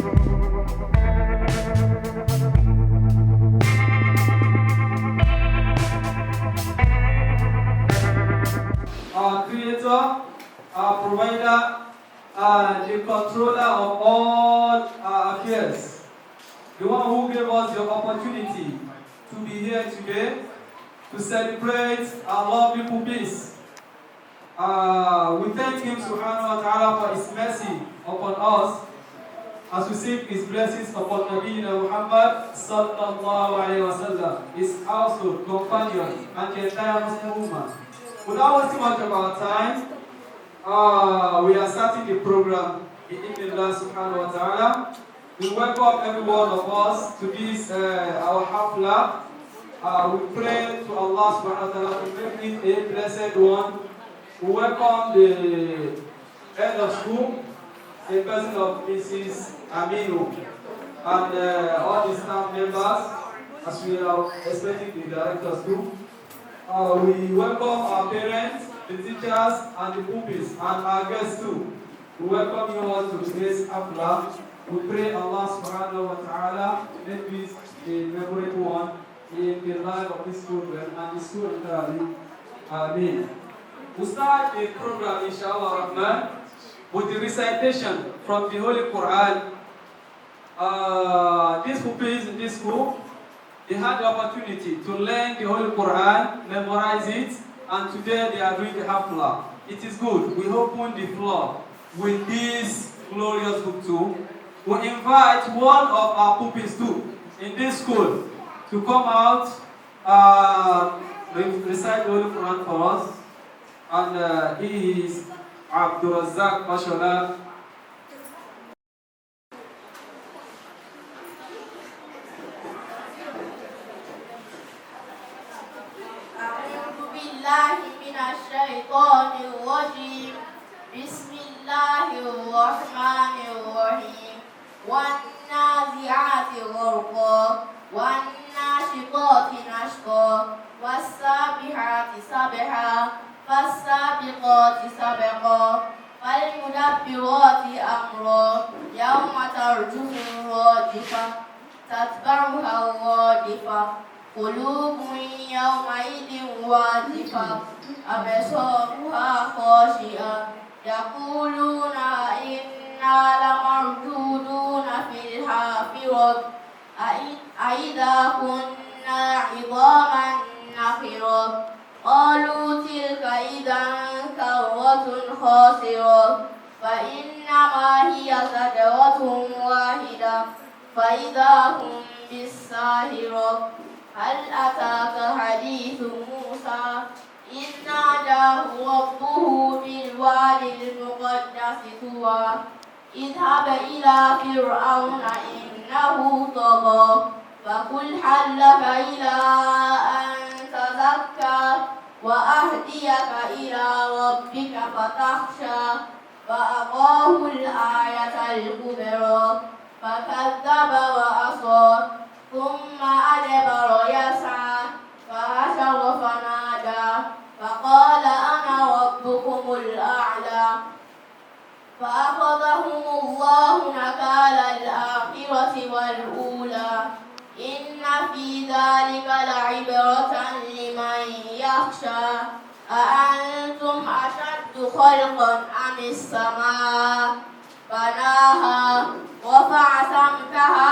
Our creator, our provider, the controller of all our affairs, the one who gave us the opportunity to be here today to celebrate our lovely pupils. We thank him subhanahu wa ta'ala for his mercy upon us as we seek his blessings upon Nabiyyina Muhammad sallallahu alayhi wa sallam, his household, companions, and the entire Muslim Ummah. Without wasting much of our time, we are starting the program in Allah subhanahu wa ta'ala. We welcome every one of us to this our Haflah. We pray to Allah subhanahu wa ta'ala to make it a blessed one. We welcome the head of school, the person of Mrs. Aminu, and all the staff members, as we are expecting the director of school. We welcome our parents, the teachers, and the pupils, and our guests too. We welcome you all to today's Haflah. We pray Allah subhanahu wa ta'ala make this a memorable one in the life of these children and the school entirely. Amen. We start the program, inshallah rahman, with the recitation from the Holy Quran. These pupils in this school, they had the opportunity to learn the Holy Quran, memorize it, and today they are doing the Haflah. It is good. We open the floor with this glorious book too. We invite one of our pupils too in this school to come out recite the Holy Quran for us. And he is Abdul Razak Mashallah. بسم الله الرحمن الرحيم والنازعات غرقا والناشطات نشطا والسابحات سبحا فالسابقات سبقا فالمدبرات أمرا يوم ترجف الراجفة تتبعها الرادفة قلوب يومئذ واجفة أبصارها خاشعة يقولون إنا لمردودون في الحافرة أإذا كنا عظاما نخرة قالوا تلك إذا كرة خاسرة فإنما هي زجرة واحدة فإذا هم بالساهرة هل أتاك حديث موسى إذ ناداه ربه بالوادي المقدس طوى اذهب إلى فرعون إنه طغى فقل هل لك إلى أن تزكى وأهديك إلى ربك فتخشى فأراه الآية الكبرى فكذب وعصى ثم أدبر يسعى فحشر فنادى فقال أنا ربكم الأعلى فأخذهم الله نكال الآخرة والأولى إن في ذلك لعبرة لمن يخشى أأنتم أشد خلقا أم السماء بناها رفع سمكها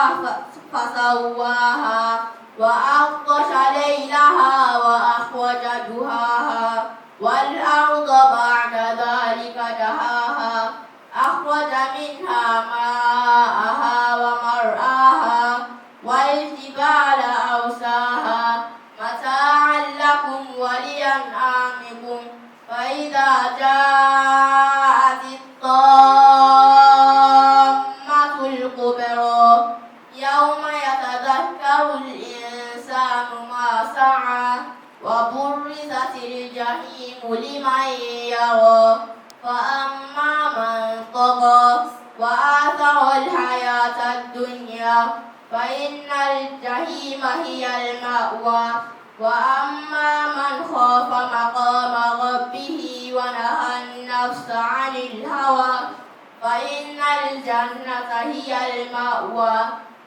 فسواها وأغطش ليلها وأخرج دهاها والأرض بعد ذلك دهاها أخرج منها ماءها ومرعاها والجبال أرساها متاعا لكم ولأنعامكم فإذا جاءت الطامة الكبرى يوم يتذكر الإنسان ما سعى وبرزت الجحيم لمن يرى فأما من طغى وآثر الحياة الدنيا فإن الجحيم هي المأوى وأما من خاف مقام ربه ونهى النفس عن الهوى فإن الجنة هي المأوى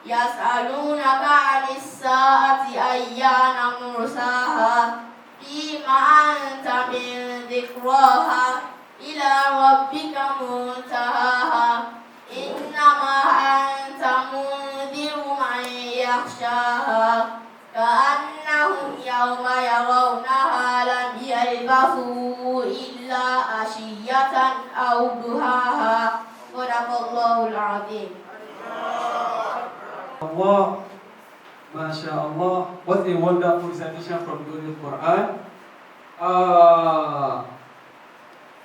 يسألونك عن الساعة أيان مرساها فيما أنت من ذكراها إلى ربك منتهاها إنما أنت منذر من يخشاها كأنهم يوم يرونها لم يلبثوا إلا عشية أو ضحاها صدق الله العظيم. Allah, MashaAllah, what a wonderful recitation from the Holy Quran.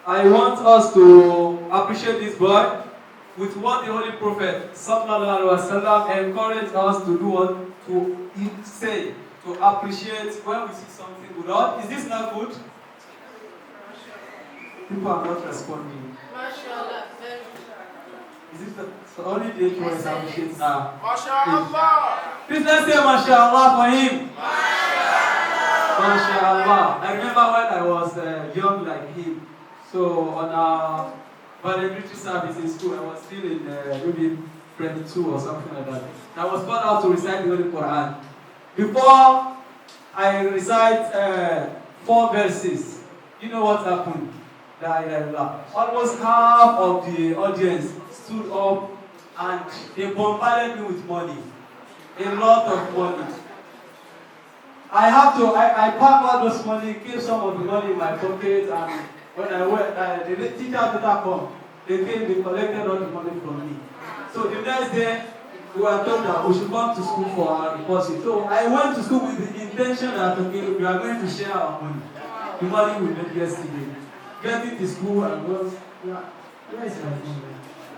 I want us to appreciate this boy with what the Holy Prophet Sallallahu Alaihi Wasallam encouraged us to do, what to say, to appreciate when we see something good. Or is this not good? People are not responding. Is this the only day to appreciate now? MashaAllah. Please let's say MashaAllah for him. MashaAllah. I remember when I was young like him. So on our valedictory service in school, I was still in maybe grade 2 or something like that. I was taught how to recite the Holy Quran. Before I recite 4 verses, you know what happened? Almost half of the audience stood up and they bombarded me with money. A lot of money. I packed all those money, kept some of the money in my pocket, and when I went, the teacher did not come. They came, they collected all the money from me. So the next day, we were told that we should come to school for our deposit. So I went to school with the intention that we are going to share our money. The money we made yesterday. Getting to school and was, where is my money?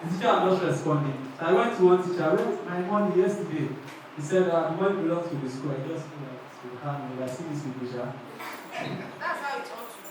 The teacher was not responding. So I went to one teacher, where is my money yesterday? He said, the money belongs to the school. I just I see this video. That's how it ought to be.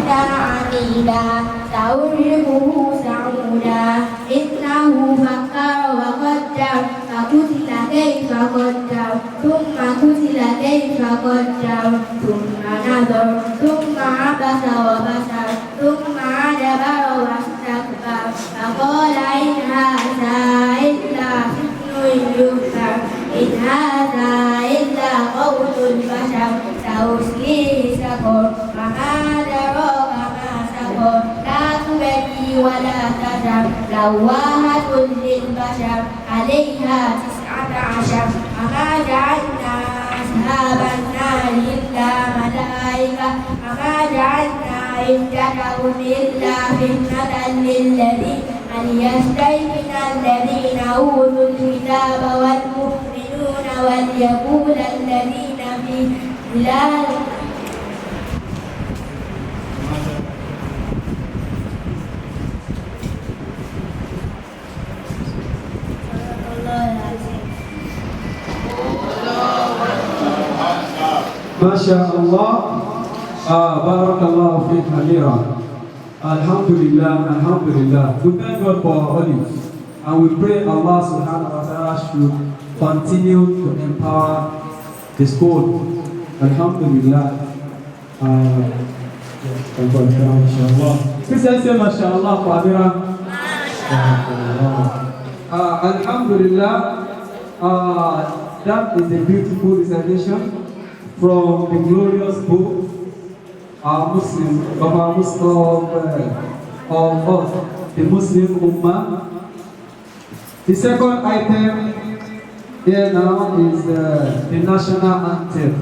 عميلا سأرهقه صعودا إنه فكر وقدر فقتل كيف قدر ثم قتل كيف قدر ثم نظر ثم عبس وبصر ثم أدبر واستكبر فقال إن هذا إلا سحر يؤثر إن هذا إلا قول البشر سأصليه سقر وما أدراك ما سقر لا تبكي ولا تذر لواحة للبشر عليها 19 وما جعلنا أصحاب النار إلا ملائكة وما جعلنا عدتهم إلا فتنة للذين ليستيقن الذين أوتوا الكتاب والمؤمنون وليقول الذين في بلاد MashaAllah. Barakallahu fiik Amira. Alhamdulillah, Alhamdulillah. We thank God for our olives. And we pray Allah subhanahu wa ta'ala should continue to empower the school. Alhamdulillah. Please let's say MashaAllah for Amira. Alhamdulillah. That is a beautiful recitation from the glorious book of us, the Muslim Ummah. The second item here now is the national anthem.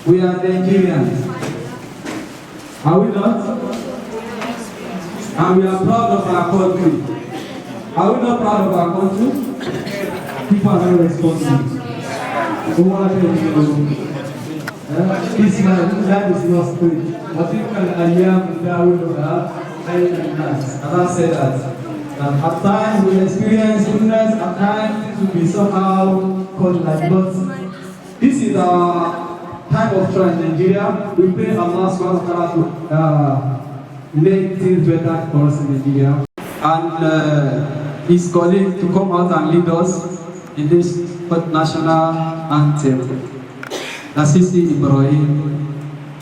We are Nigerians. Are we not? And we are proud of our country. Are we not proud of our country? People are not responding. This life is not straight. What if Allah said that. At times we experience goodness, at times it will be somehow called like but this is our time of trial in Nigeria. We pray Allah subhanahu wa ta'ala to make things better for us in Nigeria. And his colleague to come out and lead us in this national anthem. Nasisi Ibrahim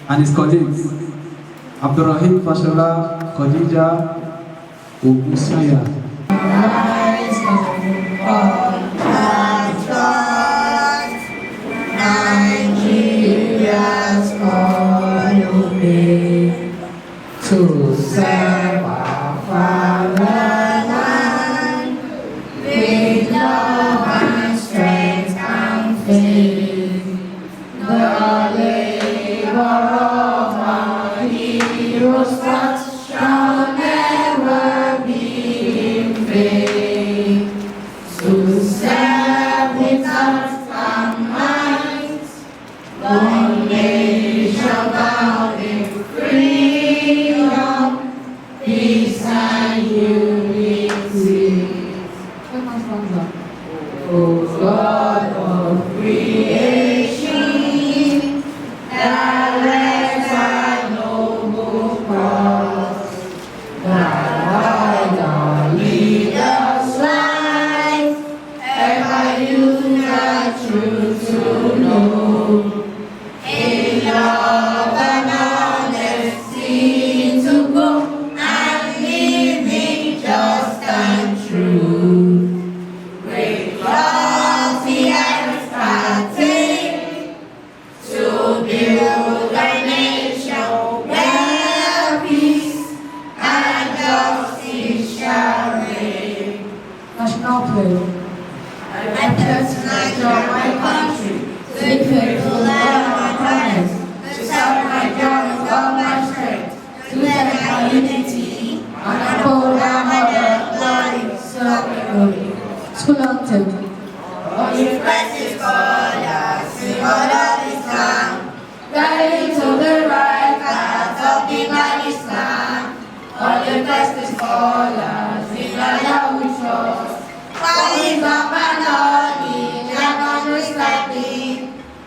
and his colleagues, Abdurrahim Fashola, Khadija, Ubusaya. Nigeria's calling me to serve our fatherland with love and strength and faith. The labor of our heroes shall never be in vain. To serve with heart and mind, one nation bound in freedom, peace and unity. O God of creation, direct our noble cause, guide our leaders' life, ever use our truth to know. In love and honesty to go and living just and true. Great love the expecting to build a nation where peace and justice shall reign. National play. I pledge tonight to my country, to be faithful and honest, to serve my God with all my strength, to live in our unity, and uphold our mother, glory, self-glory. School anthem. On your precious colors, sing all of Islam, guiding to the right path of divine Islam. On your precious colors, sing Allah we trust, for wisdom and knowledge and understanding.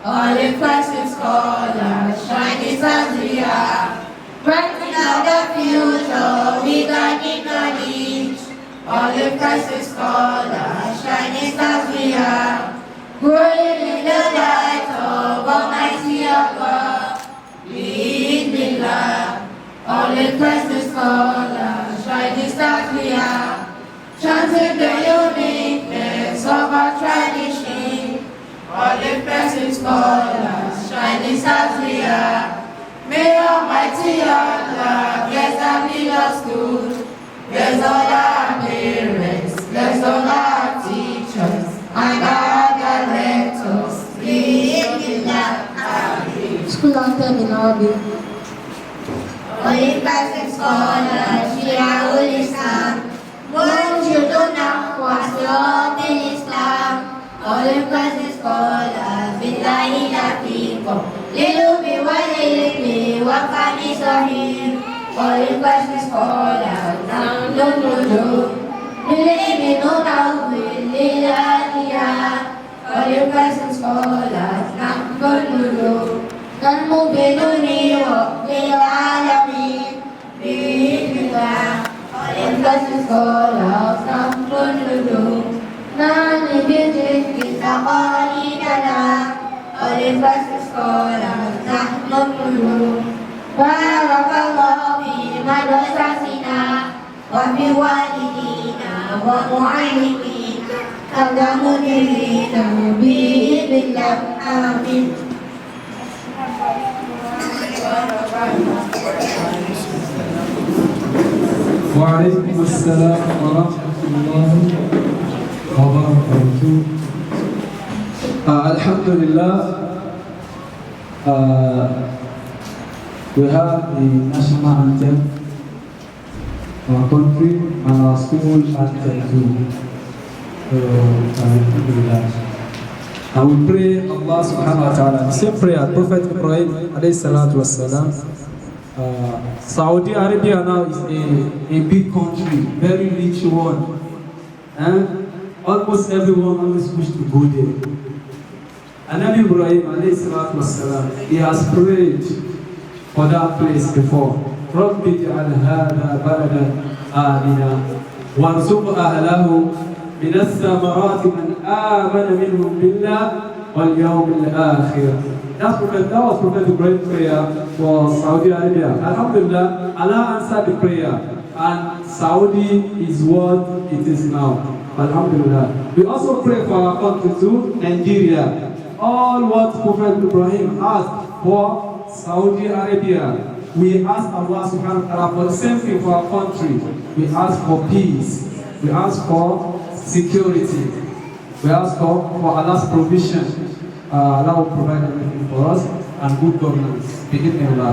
All the precious colors, shining as we are, brightening up the future with our knowledge. All the precious colors, shining as we are, growing in the light of Almighty Allah. Lead me, Lord. All the precious colors, shining as we are, chanting the uniqueness of our tradition. All the precious colors, shining as we are, may Almighty Allah bless our leaders good, bless all our parents, bless all our teachers, and our directors. School anthem in Arabic. Holy precious scholars, Shia Islam, won't you do now what's love in Islam? Holy precious scholars, billahi lafikum, lilubi wa lilmi wa fani sahih. Holy precious scholars, namdunulu, lilmi nunawi lilahiyah. Holy precious scholars, namdunulu, namubinuni wa lilalamin. Bismillah. Holy precious scholars, namdunulu, nani bijit kita qalidana. Holy precious scholars, namdunulu, barakallahu fi madrasatina wa fi walidina wa muallimina kama mudirina bi'idillah. Amin. وعليكم السلام ورحمة الله وبركاته. Alhamdulillah, we have the national anthem, our country, and our school anthem too. Alhamdulillah. And we pray Allah subhanahu wa ta'ala. The same prayer, Prophet Ibrahim alayhi salatu wassalam. Saudi Arabia now is a big country, very rich one. And almost everyone always wish to go there. And Nabi Ibrahim alayhi salatu wassalam, he has prayed for that place before. رَبِّ اجْعَلْ هَذَا بَلَدًا آمِنًا وَارْزُقْ أَهْلَهُ مِنَ الثَّمَرَاتِ مَنْ آمَنَ مِنْهُمْ بِاللَّهِ وَالْيَوْمِ الْآخِرِ. That was Prophet Ibrahim's prayer for Saudi Arabia. Alhamdulillah, Allah answered the prayer. And Saudi is what it is now. Alhamdulillah. We also pray for our country too, Nigeria. All what Prophet Ibrahim asked for Saudi Arabia, we ask Allah subhanahu wa ta'ala for the same thing for our country. We ask for peace. We ask for security. We ask for Allah's provision. Allah will provide everything for us and good governance. Bismillah.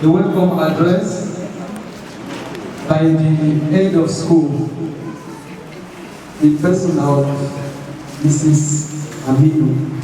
The welcome address by the head of school, the person of Mrs. Aminu.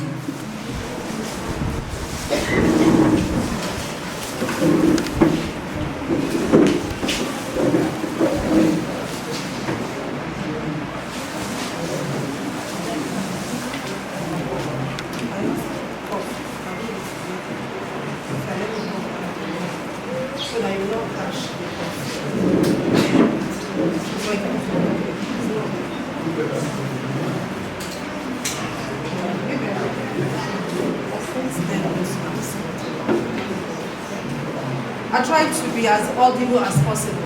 I try to be as audible as possible.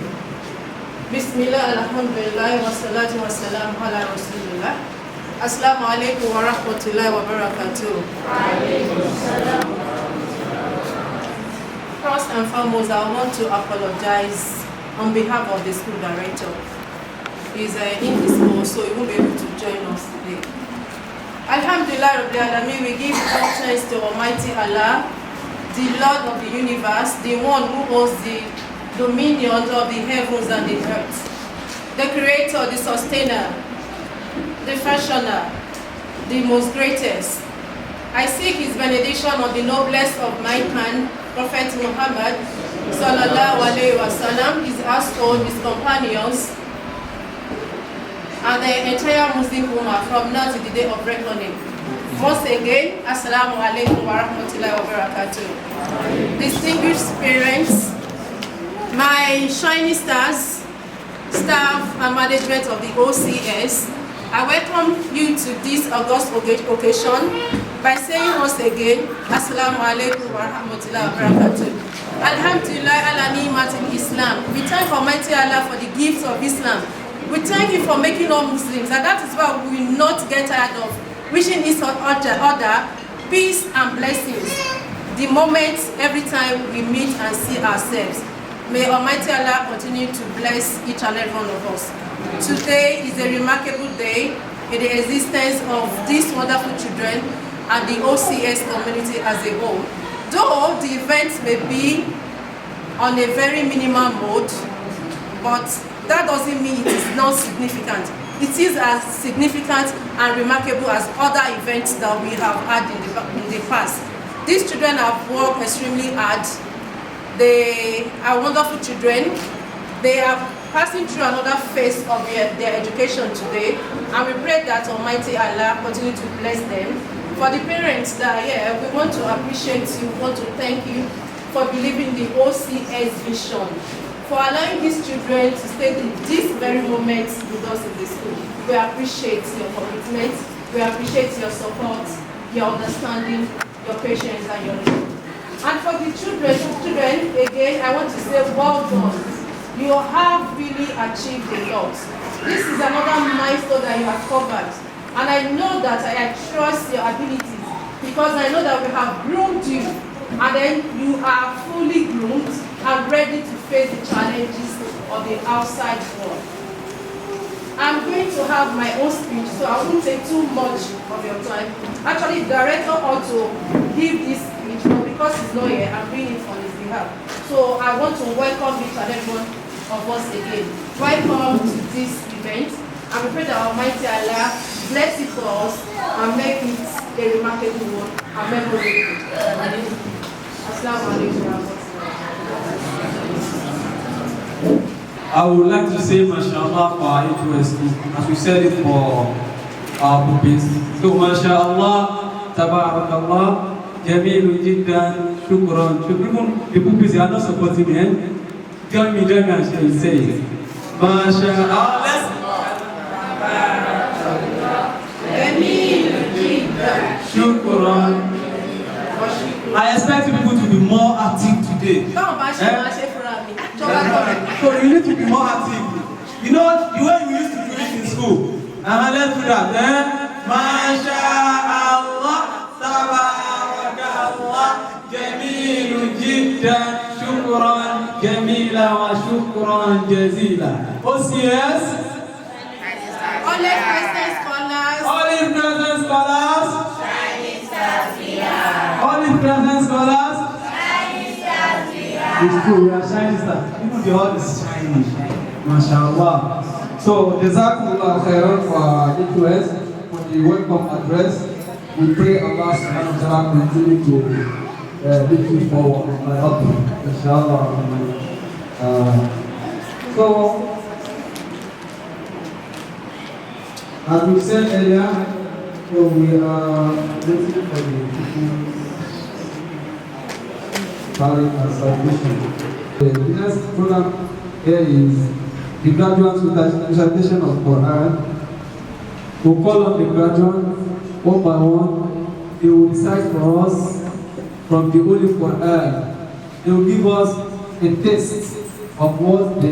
Bismillah, alhamdulillah, wa salatu wa salam ala rasulillah. Assalamu alaikum wa rahmatullahi wa barakatuh. First and foremost, I want to apologize on behalf of the school director. He's indisposed, so he won't be able to join us today. Alhamdulillah, Rabbil Alameen, we give all thanks to Almighty Allah, the Lord of the universe, the one who owns the dominion of the heavens and the earth, the creator, the sustainer, the fashioner, the most greatest. I seek his benediction on the noblest of mankind, Prophet Muhammad, sallallahu alaihi wasallam, his household, his companions, and the entire Muslim Ummah from now to the day of reckoning. Once again, Assalamu alaikum wa rahmatullahi wa barakatuh. Distinguished parents, my shiny stars, staff and management of the OCS, I welcome you to this august occasion by saying once again, Assalamu alaikum wa rahmatullahi wa barakatuh. Alhamdulillah ala ni'matil Islam. We thank Almighty Allah for the gifts of Islam. We thank you for making all Muslims, and that is why we will not get tired of wishing this order peace and blessings the moment every time we meet and see ourselves. May Almighty Allah continue to bless each and every one of us. Today is a remarkable day in the existence of these wonderful children and the OCS community as a whole. Though the event may be on a very minimal mode, but that doesn't mean it is not significant. It is as significant and remarkable as other events that we have had in the past. These children have worked extremely hard. They are wonderful children. They are passing through another phase of their education today, and we pray that Almighty Allah continue to bless them. For the parents that are here, we want to appreciate you, we want to thank you for believing the OCS vision, for allowing these children to stay in this very moment with us in the school. We appreciate your commitment, we appreciate your support, your understanding, your patience, and your love. And for the children, again, I want to say well done. You have really achieved a lot. This is another milestone that you have covered. And I know that I trust your abilities, because I know that we have groomed you, and then you are fully groomed and ready to face the challenges of the outside world. I'm going to have my own speech, so I won't take too much of your time. Actually, the director ought to give this speech, but because he's not here, I'm doing it on his behalf. So I want to welcome each and every one of us again. Welcome to this event, and we pray that Almighty Allah bless it for us and make it a remarkable one and memorable. Assalamu alaikum. I would like to say mashallah for our A2S2, as we said it for our pupils. So mashallah, tabarakallah, jameel jiddan, shukran. Even the pupils are not supporting me. Join me and say it. Mashallah. Jameel jiddan, shukran. I expect people to be more active today. So you need to be more active. You know the way we used to do it in school. Let's do that. Masha Allah, tabarakallah, jamilu jiddan, shukran jamila wa shukran jazila. OCS. Olive Crescent scholars. Olive Crescent scholars. Olive Crescent scholars. It's true, we are shining stars. Even the hall is shining. MashaAllah. So, Jazakumullah khairan for 2023'S for the welcome address. We pray Allah subhanahu wa ta'ala continue to lead you forward and help you. Inshallah. So, as we said earlier, so we are waiting for the people's talent and celebration. The next program here is the graduates with the recitation of Quran. We'll call on the graduates one by one. They will recite for us from the Holy Quran. They will give us a taste of what they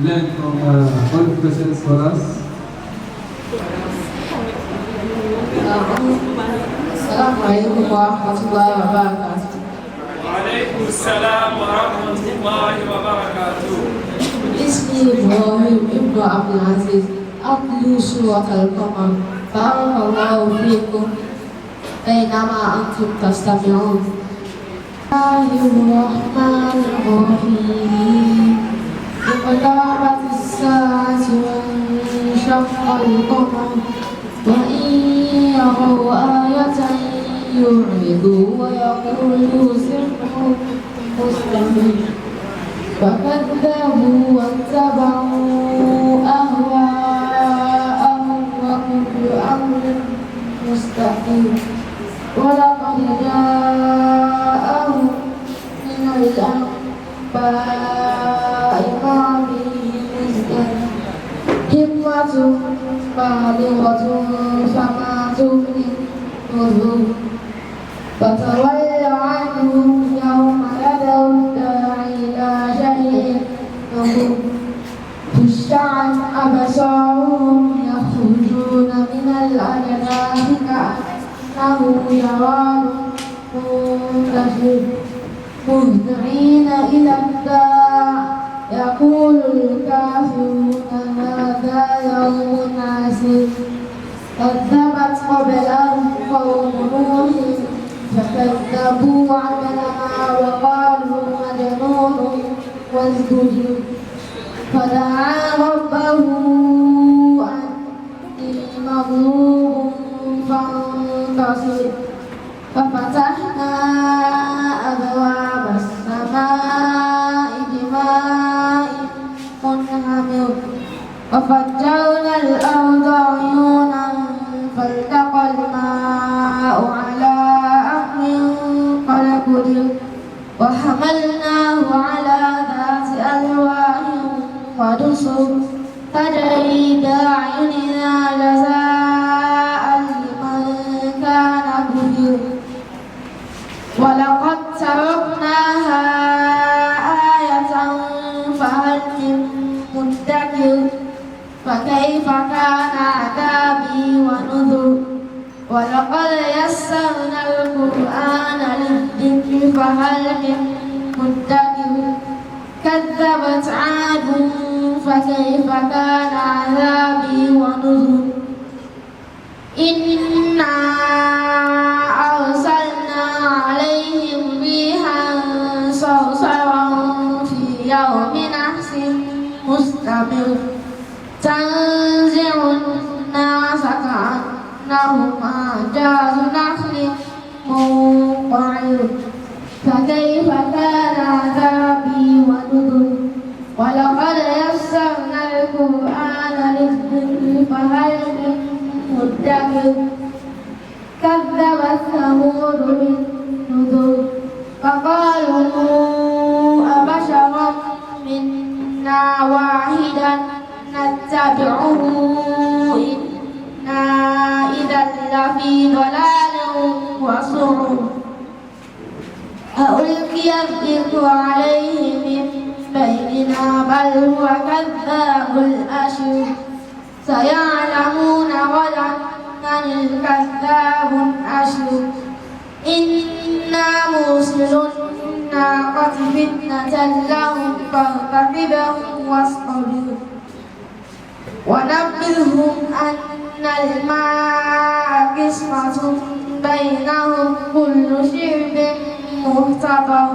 learned from all the Crescent scholars. Assalamualaikum warahmatullahi wabarakatuh. Waalaikumsalam warahmatullahi wabarakatuh. Ismi Ibrahim Ibnu Abdul Aziz. Atlu surat al-Qamar. Barakallahu fiikum. Bainama antum tastami'un. Bismillahirrahmanirrahim. Iqtarabatis saa'atu wa inshaqqal qamar. Wa in yaraw ayatan yu'ridu wa yaqulu sihrun mustamir. فكذبوا واتبعوا أهواءهم وكل أمر مستقيم ولقد جاءهم من الأنباء ما به مزدجر حكمة بالغة فما تغني النذر فتول عنهم يوم يدعو الداعي إلى شيء نكر خشعت أبصارهم يخرجون من الأجداث كأنه جراد منتشر مهطعين إلى الداع يقول الكافرون هذا يوم عسير كذبت قبلهم قوم نوح فكذبوا عبدنا وقالوا مجنون وازدجر فدعا ربه أني مغلوب فانتصر ففتحنا أبواب السماء بماء منهمر وفجرنا الأرض عيونا فالتقى الماء على أمر قد قدر وحملناه على ذات ألواح ودسر تجري بأعيننا جزاء لمن كان كفر ولقد تركناها آية فهل من مدكر فكيف كان عذابي ونذر ولقد يسرنا القرآن للذكر فهل من مدكر كذبت عاد فكيف كان عذابي ونذر إنا أرسلنا عليهم ريحا صرصرا في يوم نحس مستمر تنزع الناس كأنهم أعجاز نخل منقعر فكيف كان عذابي ونذر ولقد يسرنا القرآن للذكر فهل من مدكر كذبت ثمود بالنذر فقالوا أبشرا منا واحدا نتبعه إنا إذا لفي ضلال وسعر ألقي الذكر عليه من بيننا بل هو كذاب الأشر سيعلمون غدا من الكذاب الأشر إنا مرسل الناقة فتنة لهم فارتقبهم واصطبر ونبئهم أن الماء قسمة بينهم كل شرب محتضر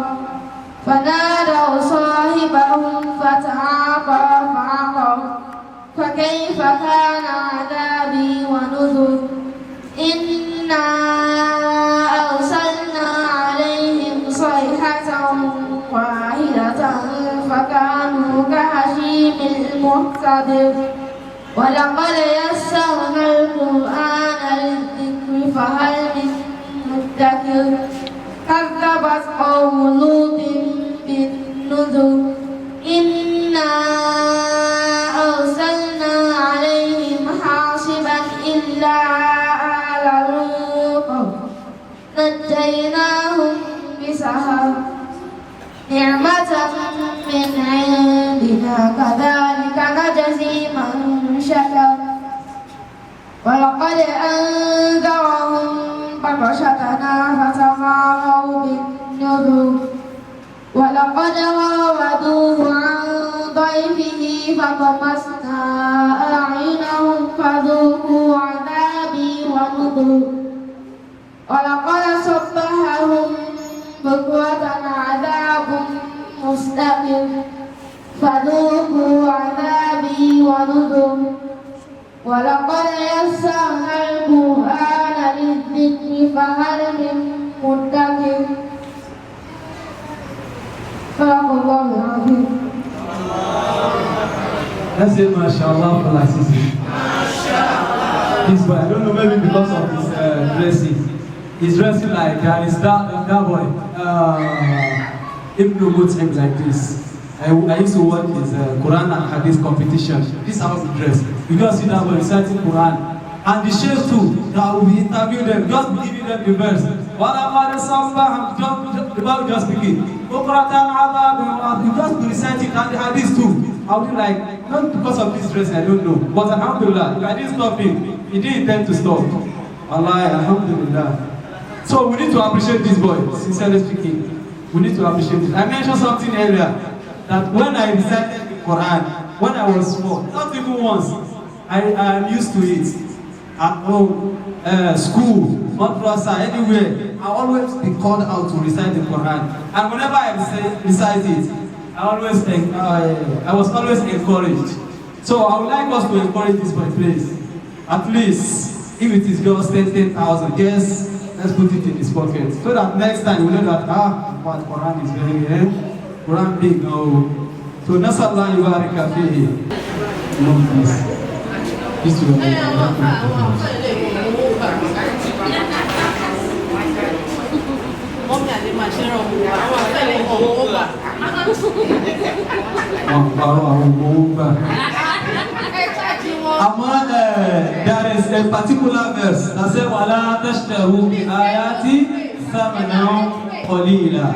فنادوا صاحبهم فتعاطى فعقر فكيف كان عذابي ونذر إنا أرسلنا عليهم صيحة واحدة فكانوا كهشيم المحتضر ولقد يسرنا القرآن للذكر فهل من مدكر كذبت قوم لوط بالنذر إنا أرسلنا عليهم حاصبا إلا آل لوط نجيناهم بسحر نعمة من عندنا كذلك نجزي من شكر ولقد أنذرهم بطشتنا فتماروا بالنذر ولقد راودوه عن ضيفه فطمسنا أعينهم فذوقوا عذابي ونذر ولقد صبحهم بكرة عذاب مستقر فذوقوا عذابي ونذر ولقد يسرنا القرآن للذكر فهل من مدكر صدق الله العظيم. Let's say mashallah for like season. This boy, I don't know, maybe because of his dressing. He's dressing like is that boy. Ibn Mutsib like this. I used to watch his Quran and Hadith competition. This is how he dressed. You just see that boy reciting Quran. And the sheikhs too, that will be interviewing them, just giving them the verse. What about the samba? The Bible just begin. You just be reciting and the Hadith too. I'll be like, not because of this dress, I don't know. But alhamdulillah, if I didn't stop him, he didn't intend to stop. Allah, alhamdulillah. So we need to appreciate this boy, sincerely speaking. We need to appreciate it. I mentioned something earlier, that when I recited the Quran, when I was small, not even once, I am used to it. At home, school, madrasa, anywhere, I always be called out to recite the Quran. And whenever I recite it, I was always encouraged. So I would like us to encourage this boy, please. At least, if it is just 10,000, yes, let's put it in his pocket. So that next time we know that, what Quran is very, Quran big, no. So, Nasallah Yubarika Fihi. No, please. This will be there is a particular verse that says, وَلَا تَشْتَرُوا بِآيَاتِ ثَمَنًا قَلِيلًا.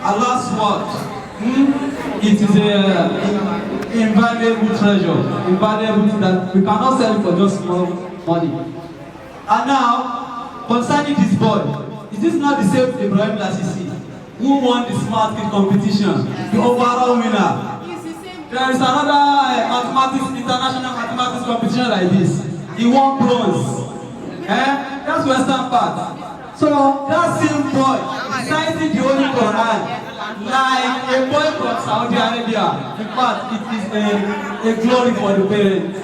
Allah's word, it is an invaluable treasure, invaluable that we cannot sell it for just small money. And now, concerning this boy, is this not the same Ibrahim Lasisi who won the smart kid competition, the overall winner? There is another international mathematics competition like this. He won bronze. That's Western part. So that same boy reciting the Holy Quran like a boy from Saudi Arabia. In fact, it is a glory for the parents.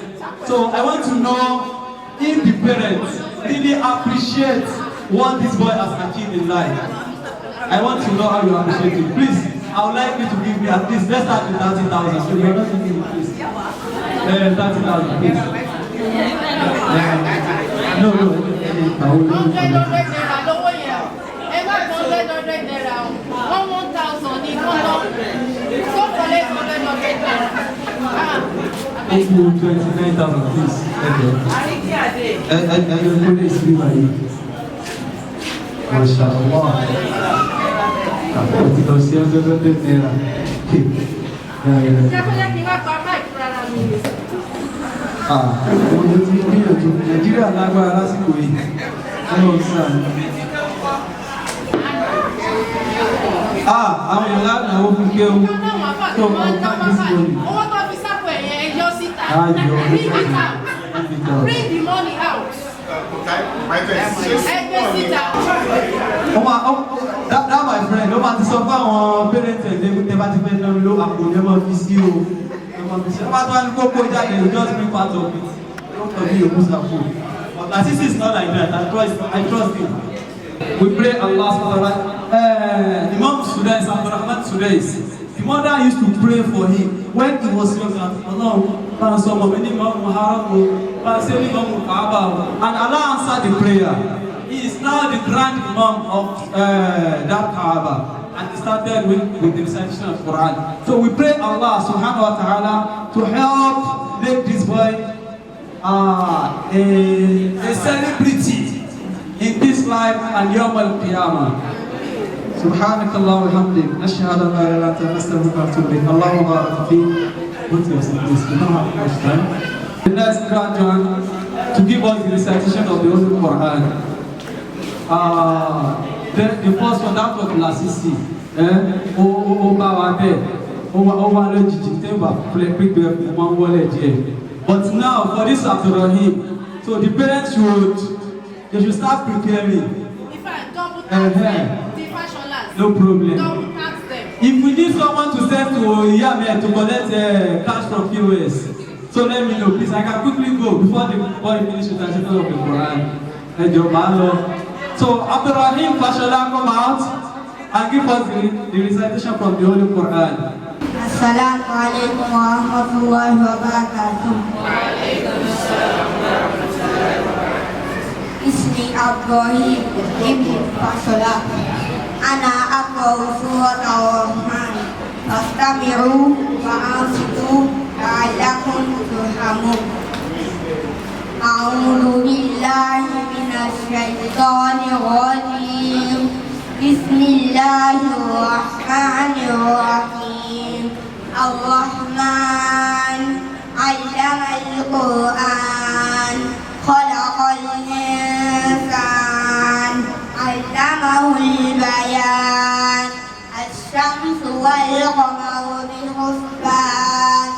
So I want to know if the parents really appreciate what this boy has achieved in life. I want to know how you appreciate it. Please, I would like you to give me at least, let's start with 30,000. So you're not giving me, please. 30,000, please. No. Thank you, 29,000, please. Okay. And your phone is free by you. MashaAllah. Nàìjíríà lágbára lásìkò yìí. Àwọn èèyàn lánàá ó fi ké o. Tó o bá ní sí omi. Owó tó fi sápò ẹ̀yẹ ẹjọ́ síta. Bring the money out. Ẹgbẹ́ síta. That my friend, ó máa ti sọ fún àwọn parents ẹ̀ tẹ́ bá ti fẹ́ lọ lo àpò ní ọmọ fi sí o. Ó máa tó wá ní kókó jáde, you just bring part of it. Don't tell me you lose that food. But as this is not like that, I trust him. We pray Allah subhanahu wa ta'ala. Imam Sudais, Abdurrahman Sudais, the mother used to pray for him when he was young. Allah, and Allah answered the prayer. He is now the grand imam of that Kaaba, and he started with the recitation of Quran. So we pray Allah subhanahu wa ta'ala to help make this boy a celebrity in this life and Yawm al-Qiyamah. سبحانك اللهم وبحمدك نشهد ان لا اله الا انت نستغفرك ونتوب اليك اللهم بارك فيك. The next graduate to give us the recitation of the Holy Quran. The first one, that was Lasisi. But now for this Abdurrahim, so the parents should start preparing. If I double tax them, the fashion lands. No problem. Double tax them. If we need someone to send to Yame to collect cash from POS, so let me know, please. I can quickly go before you finish the translation of the Quran. So Abdurrahim Fashola come out and give us the recitation from the Holy Quran. Assalamu alaikum wa rahmatullahi wa barakatuh. Ismi Abdurrahim ibn Fashola. Ana aqra'u surat al-Rahman. Fastami'u wa ansitu la'allakum turhamun. A'udzu billahi minasy syaithanir rajim. Bismillahirrahmanirrahim. Ar-Rahman 'allamal Qur'an. Khalaqal insan 'allamahul bayan. Asy-syamsu wal qamaru bihusban.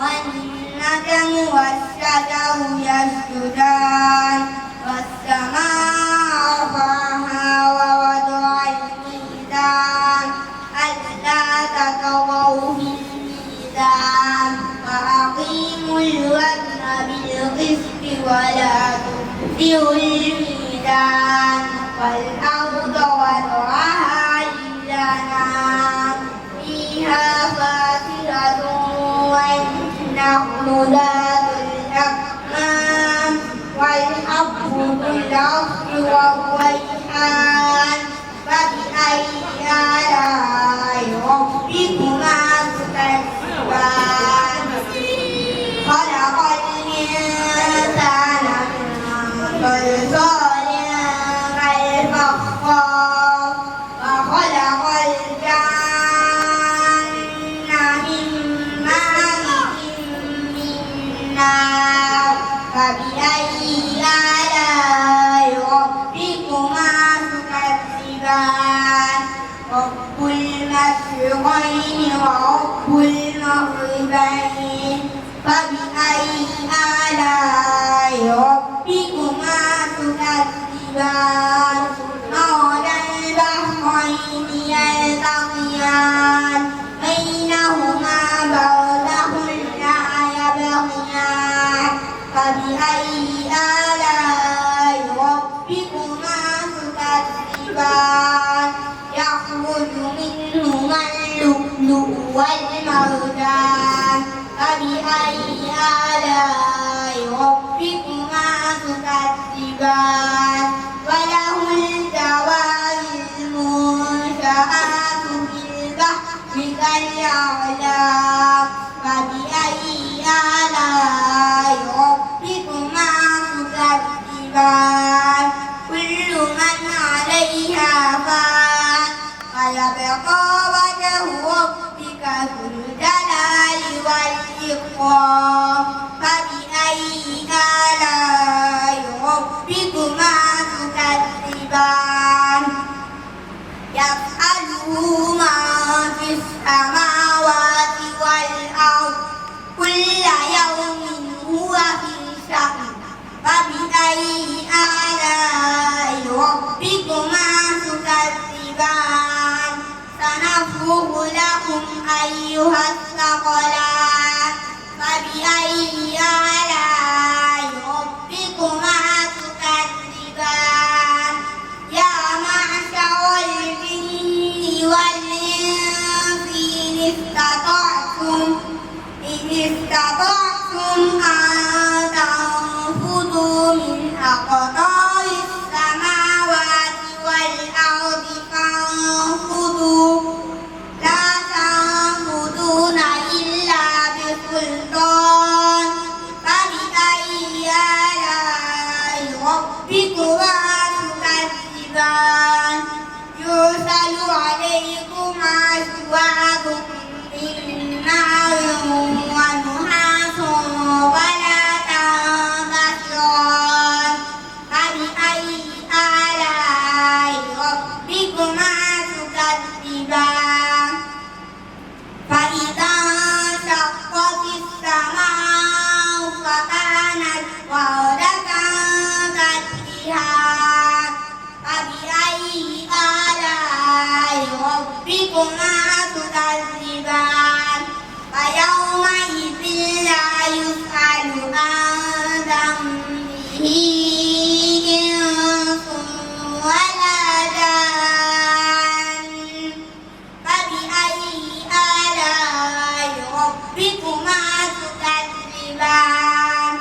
Wan najmu wash-shajaru yasjudan. Was-samaa'a rafa'a wa wada'al mizan. Alla tatghaw fil mizan. Wa aqimul wazna bil qisti wa la tukhsirul mizan. Wal arda wada'aha lil-anam. Fiha fakihatun wan nakhlu dhatul akmam. Wal habbu dhul 'asfi war-rayhan. Fabi'ayyi ala'i rabbikuma tukadziban. Khalaqal insana min salsalin kal-fakhar. Wa khalaqal janna min marijin min nar. Fabi'ayyi ala'i rabbikuma tukadziban. Rabbul masyriqaini wa rabbul maghribain. Fabi'ayyi ala'i rabbikuma tukadziban. Maradal bahraini yaltaqiyan. Bainahuma barzakhun la yabghiyan. Fabi'ayyi ala'i rabbikuma tukadziban. Yakhruju minhuma al-lu'lu'u wal-marjan. Fabi'ayyi ala'i rabbikuma tukadziban. Walahul jawaril munsha'atu fil bahri kal-a'lam. Fabi'ayyi ala'i rabbikuma tukadziban. Kullu man 'alayha fan. ويبقى فبأي آلاء ربكما تكذبان سنفرغ لكم أيها الثقلان فبأي آلاء ربكما تكذبان يا معشر الجن والإنس إن استطعتم أن تنفذوا من أقطار السماوات والأرض فانفذوا لا تنفذون إلا بسلطان فبأي آلاء ربكما تكذبان يرسل عليكما شواظ من نار ونحاس ولا تنتصران فبأي آلاء ربكما تكذبان فإذا انشقت السماء فكانت وردة كالدهان فبأي آلاء ربكما تكذبان فيومئذ لا يسأل عن ذنبه إنس ولا جان فبأي آلاء ربكما تكذبان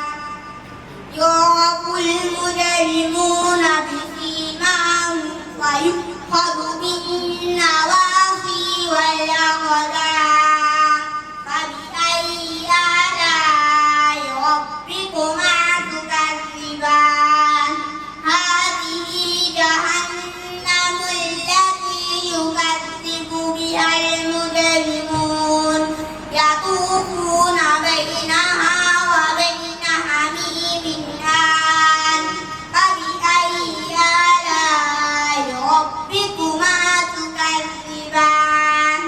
يعرف المجرمون بسيماهم ويؤخذ بالنواصي والأقدام فبأي آلاء ربكما تكذبان هذه جهنم التي يكذب بها المجرمون يطوفون بينها وبين حميم آن فبأي آلاء ربكما تكذبان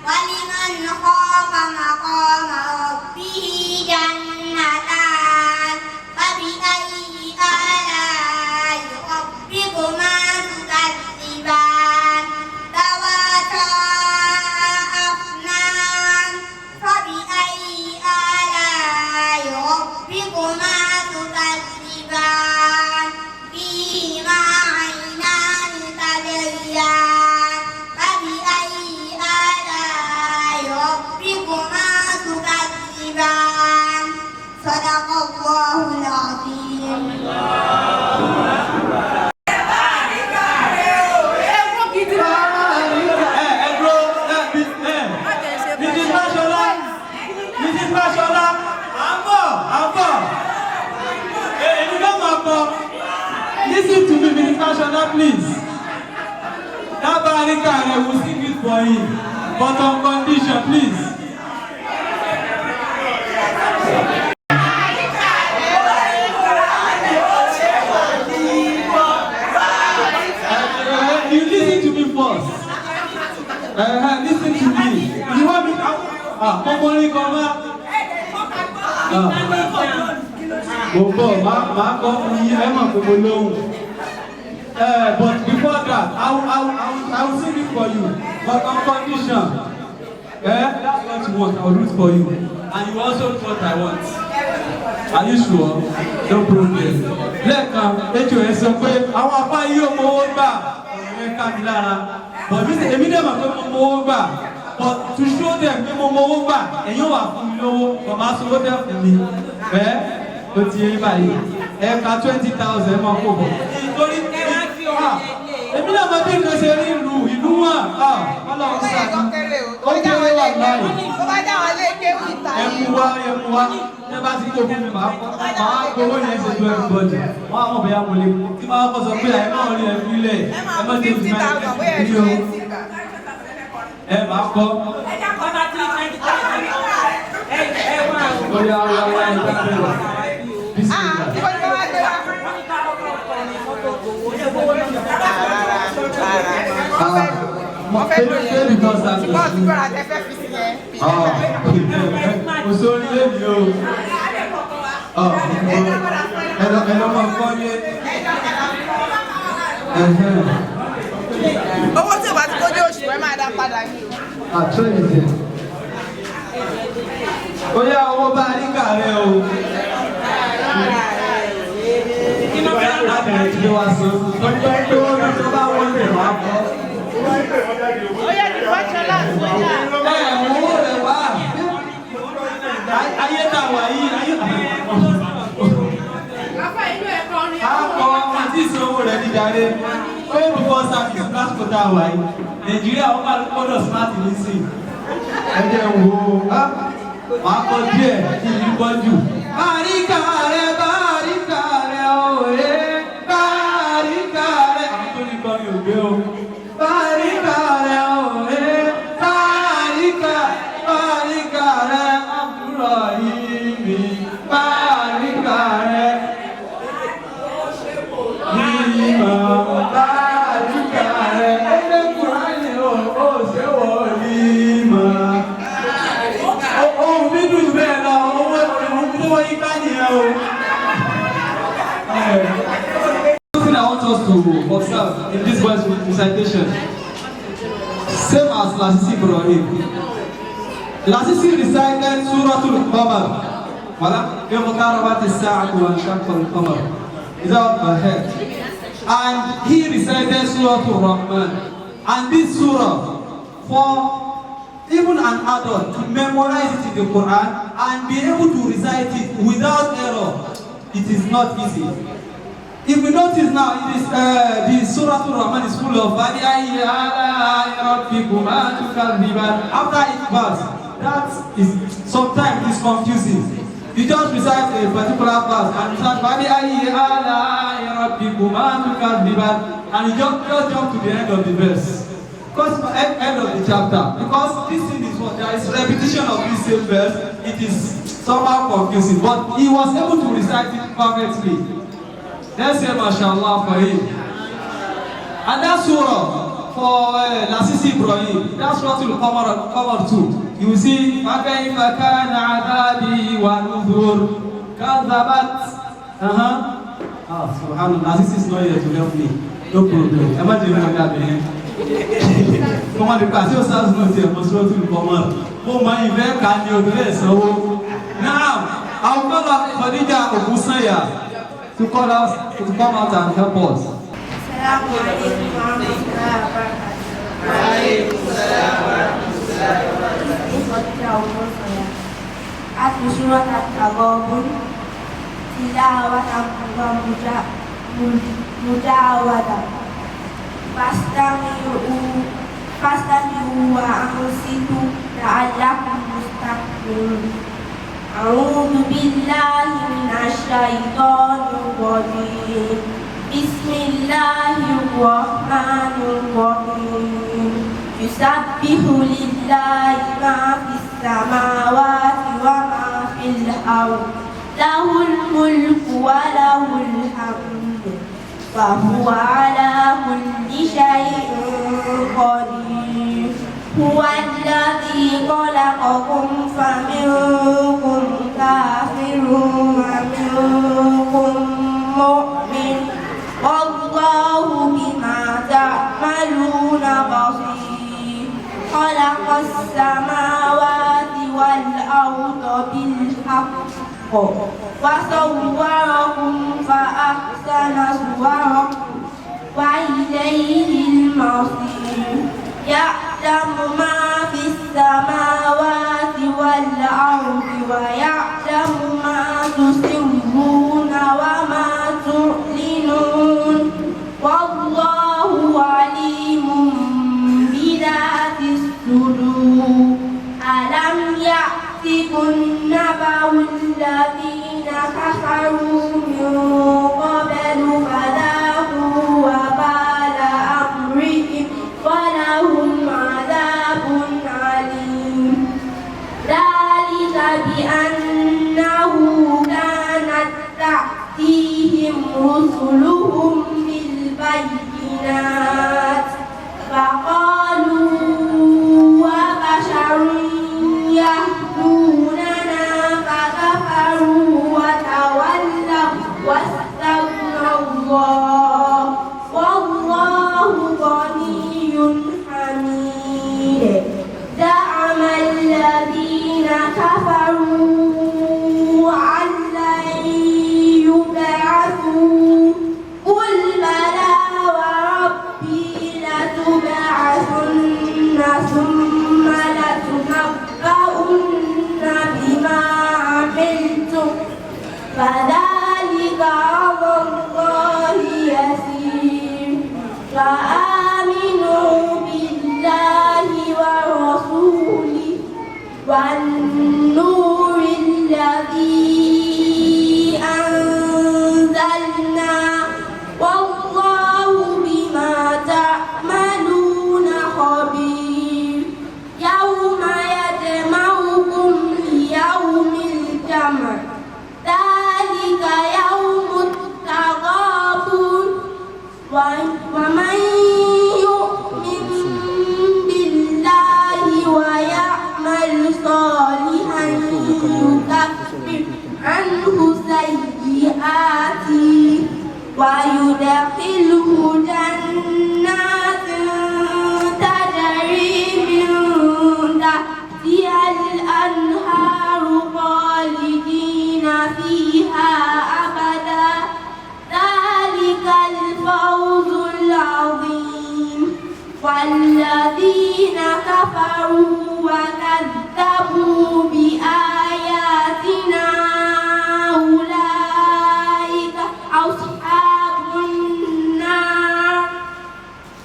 ولمن خاف مقام ربه جنتان فبأي آلاء ربكما تكذبان ذواتا أفنان فبأي آلاء ربكما تكذبان فيهما عينان تجريان فبأي آلاء ربكما تكذبان صدق الله العظيم Listen to me, Minister Shona, please. That barrier, I will sing it for him, but on condition, please. You listen to me first. Listen to me. You want me to? Come on, come on. But before that, I will sing it for you, but on condition. That's what you want, I will do it for you. And you also do what I want. Are you sure? No problem. HOS àwọn apá yìí ò mọ owó gbà ọ̀rẹ́ ká mi lára. But èmi dẹ̀ mọ̀ pé mo mọ owó gbà. But to show them pé mo mọ owó gbà, ẹ̀yin wà fún mi lówó, bàbá sọ́wọ́ dẹ̀ fún mi. Ó ti yé báyìí. Ẹ̀ka 20,000 máa kó bọ̀. Nítorí èmi náà máa bí nǹkan ṣe rí ìlú wọn. Ọlọ́run sáà ó kéré wà láàyè. Ẹ̀mú wa. Ní bá ti kó fún mi, màá gbowó yẹn ṣe ju everybody. Wọ́n á mọ̀ bẹ́ẹ̀ mo lè kú. Tí máa kọ́ sọ pé àìmọ́ rí ẹ̀mí ilẹ̀ ẹ má dé ìgbà ìdí o. Ẹ máa kọ́. Oya ìdábẹ̀rẹ̀. Hello, my funny. Owó tí o bá ti kójú oṣù ẹ máa dá padà ní o. Àtúnyẹ̀dẹ̀. Ó yá owó bá a ní kàrẹ́ o. Inú mi á bá bẹ̀rẹ̀ ìdílé wa sọ. Ọjọ́ ìgbé wọn lọ tó bá wọ́n lè wá bọ́. Ó yẹ kí Fáṣọlá sọ́jà. Owó rẹ̀ wá. Ayé ta wà yìí, ayé ta wà yìí. Bàbá inú ẹ̀kọ́ ni Akọ àti ìṣòwò rẹ̀ ní jàre. Ó yẹ kó service lásìkò tá a wà yìí. Nàìjíríà ó máa gbọ́dọ̀ smart nísìn. Ẹ jẹ́ wo máa kọ díẹ̀ kí n gbọ́ jù. Bàríkà rẹ̀ òye. Bàríkà rẹ̀ àwọn tó ní kọrin ògbé o. Bàríkà rẹ̀ òye. Bàríkà rẹ̀ àbúrò yìí mi. Bàríkà rẹ̀. Something I want us to observe in this verse recitation, same as Lasisi Ibrahim. Lasisi recited Suratul Qamar. يوم قربت الساعة وانشق القمر. Is that ahead? And he recited Surah Al-Rahman. And this surah, for even an adult to memorize it in the Quran and be able to recite it without error, it is not easy. If we notice now, it is the Surah Al-Rahman is full of after each verse. That is sometimes it's confusing. You just recite a particular verse and recite and you just jump to the end of the verse. Because end of the chapter. Because this thing is what there is repetition of this same verse, it is somehow confusing. But he was able to recite it perfectly. Let's say mashallah for him. And that surah for Lasisi Ibrahim, that's what will come too. You will see فَكَيْفَ كَانَ عَذَابِي وَنُذُرْ كَذَّبَتْ subhanallah, Lasisi is not here to help me. No problem. Imagine that, man. Come on, the pastor says no here, must go to the command. Oh my, very kind you dress. So now, I'll call up Khadija Obusaya to come out and help us. Assalamu alaikum warahmatullahi wabarakatuh. Waalaikum assalam warahmatullahi wabarakatuh. Aku surat At-Taghabun tilawatan wa mujawada. Fastami'u wa ansitu la'allakum mustaqbilun. A'udzu billahi minasy syaithanir rajim. Bismillahirrahmanirrahim. Yusabbihu lillahi ma fis samawati wa ma fil ardh. Lahul mulku wa lahul hamd. Wa huwa ala kulli syai'in qadir. Huwa alladhi khalaqakum faminkum kafirun wa minkum mu'min. Wallahu bima ta'maluna basir. Khalaqas samawati wal arda bil haqq wa sawwarakum fa ahsana suwarakum wa ilayhil masir. Ya'lamu ma fis samawati wal ardi wa ya'lamu ma tusirruna wa ma tu'linun. Wallahu alimun bidatis sudur. Alam ya'tikum naba'ul ladina kafaru min qablu fadhaqu wa bala amrihim wa lahum adhabun alim. Dhalika bi annahu kanat ta'tihim rusuluhum bil bayyinat faqalu wa basharun yahdunana fakafaru wa فآمنوا بالله ورسوله والنور الذي أنزلنا والله بما تعملون خبير يوم يجمعكم ليوم الجمع ذلك يوم التغابن ومن يؤمن بالله ويعمل صالحا يكفر عنه سيئاته ويدخله جنات تجري من تحتها الأنهار خالدين فيها أبدا ذلك الفوز العظيم والذين كفروا وكذبوا بآياتنا أولئك أصحاب النار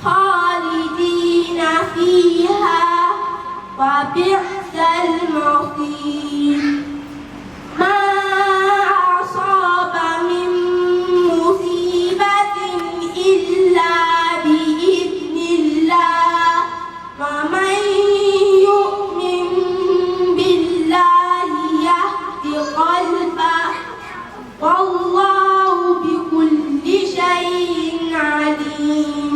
خالدين فيها وبئس المصير ما أصاب من مصيبة إلا بإذن الله ومن يؤمن بالله يهد قلبه والله بكل شيء عليم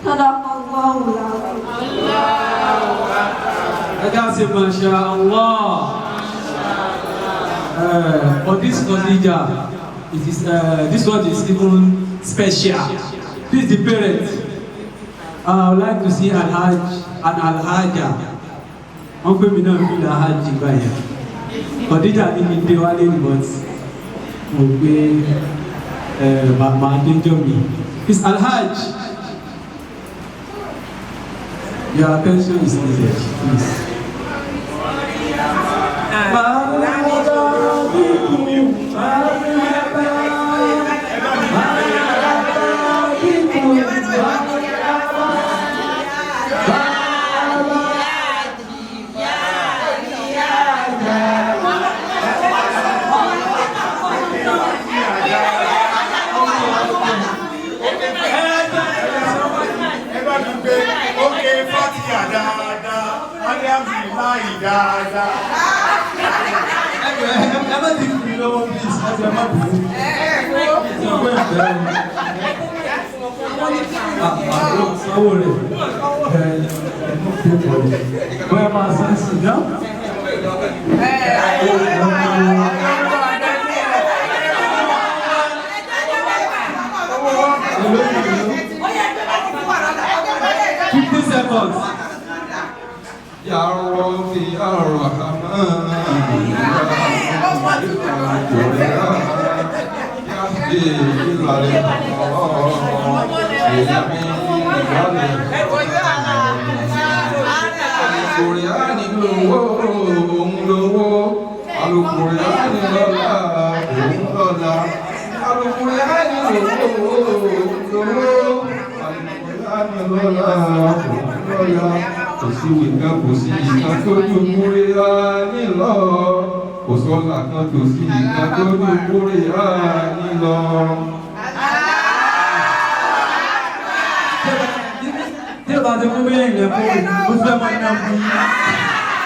صدق الله العظيم. MashaAllah. For this Khadija, it is this one is even special. Please, the parents, I would like to see Al-Hajj and Al-Hajja. Uncle me not feel Al-Hajj by here. Khadija didn't do anything but obey my journey. It's Al-Hajj. Your attention is needed, please. Ya Rabbi Ar-Rahman kò sí ìka kò sí ìka tó dúkúrè ní lọ kò sọ́là kan tó sí ìka tó dúkúrè ní lọ. Tí o bá ti mú bílẹ̀ ilẹ̀ fún mi, ó fẹ́ mọ iná fún mi.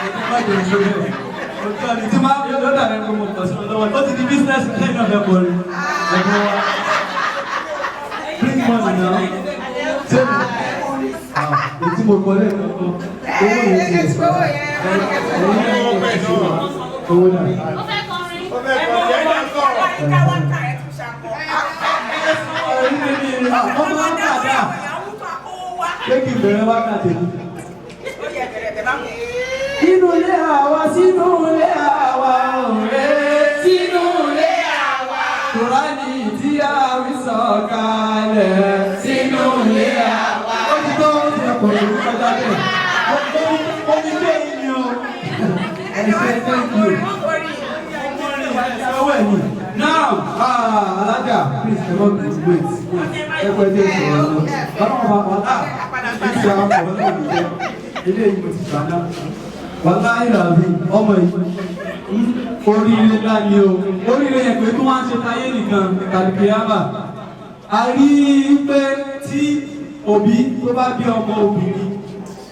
Ẹ̀ka bá jẹ́ ìṣòro ẹ̀. Òtún ọ̀nì tí máa ń fi lọ́dà rẹ̀ kó mo tọ̀ sí lọ́wọ́. Ó ti di business lẹ́yìn náà fẹ́ bọ̀rẹ̀. Ẹ̀gbọ́n wa. Bring money now. Save it. Ètí mo kọ́ lẹ́nu ọkọ̀. Owó yẹn ti lè sọ. Owó náà. Ó fẹ́ kọrin. Ó fẹ́ kọrin. Ẹ̀yìn náà sọ̀rọ̀. Ọmọ máa ń dàda. Ṣé kí n bẹ̀rẹ̀ wákàtí ni? Sínú ilé àwa, sínú ilé àwa, òwe. Sínú ilé àwa. Kùránì tí a rí sọ̀kalẹ̀. Sínú ilé àwa. Ó ti tó ó ti ẹ̀kọ́ ìlú kọjá bẹ́ẹ̀. Ó ní pé ìní o. Ẹ ṣe thank you. Now, Alájà. please don't wait. Everybody is on. Wàláhì làbí ọmọ yìí oríire ńlá ni o oríire yẹn pé tó wá ń ṣe táyé nìkan kàlùkìyàmà a rí pé tí òbí tó bá bí ọmọ obìnrin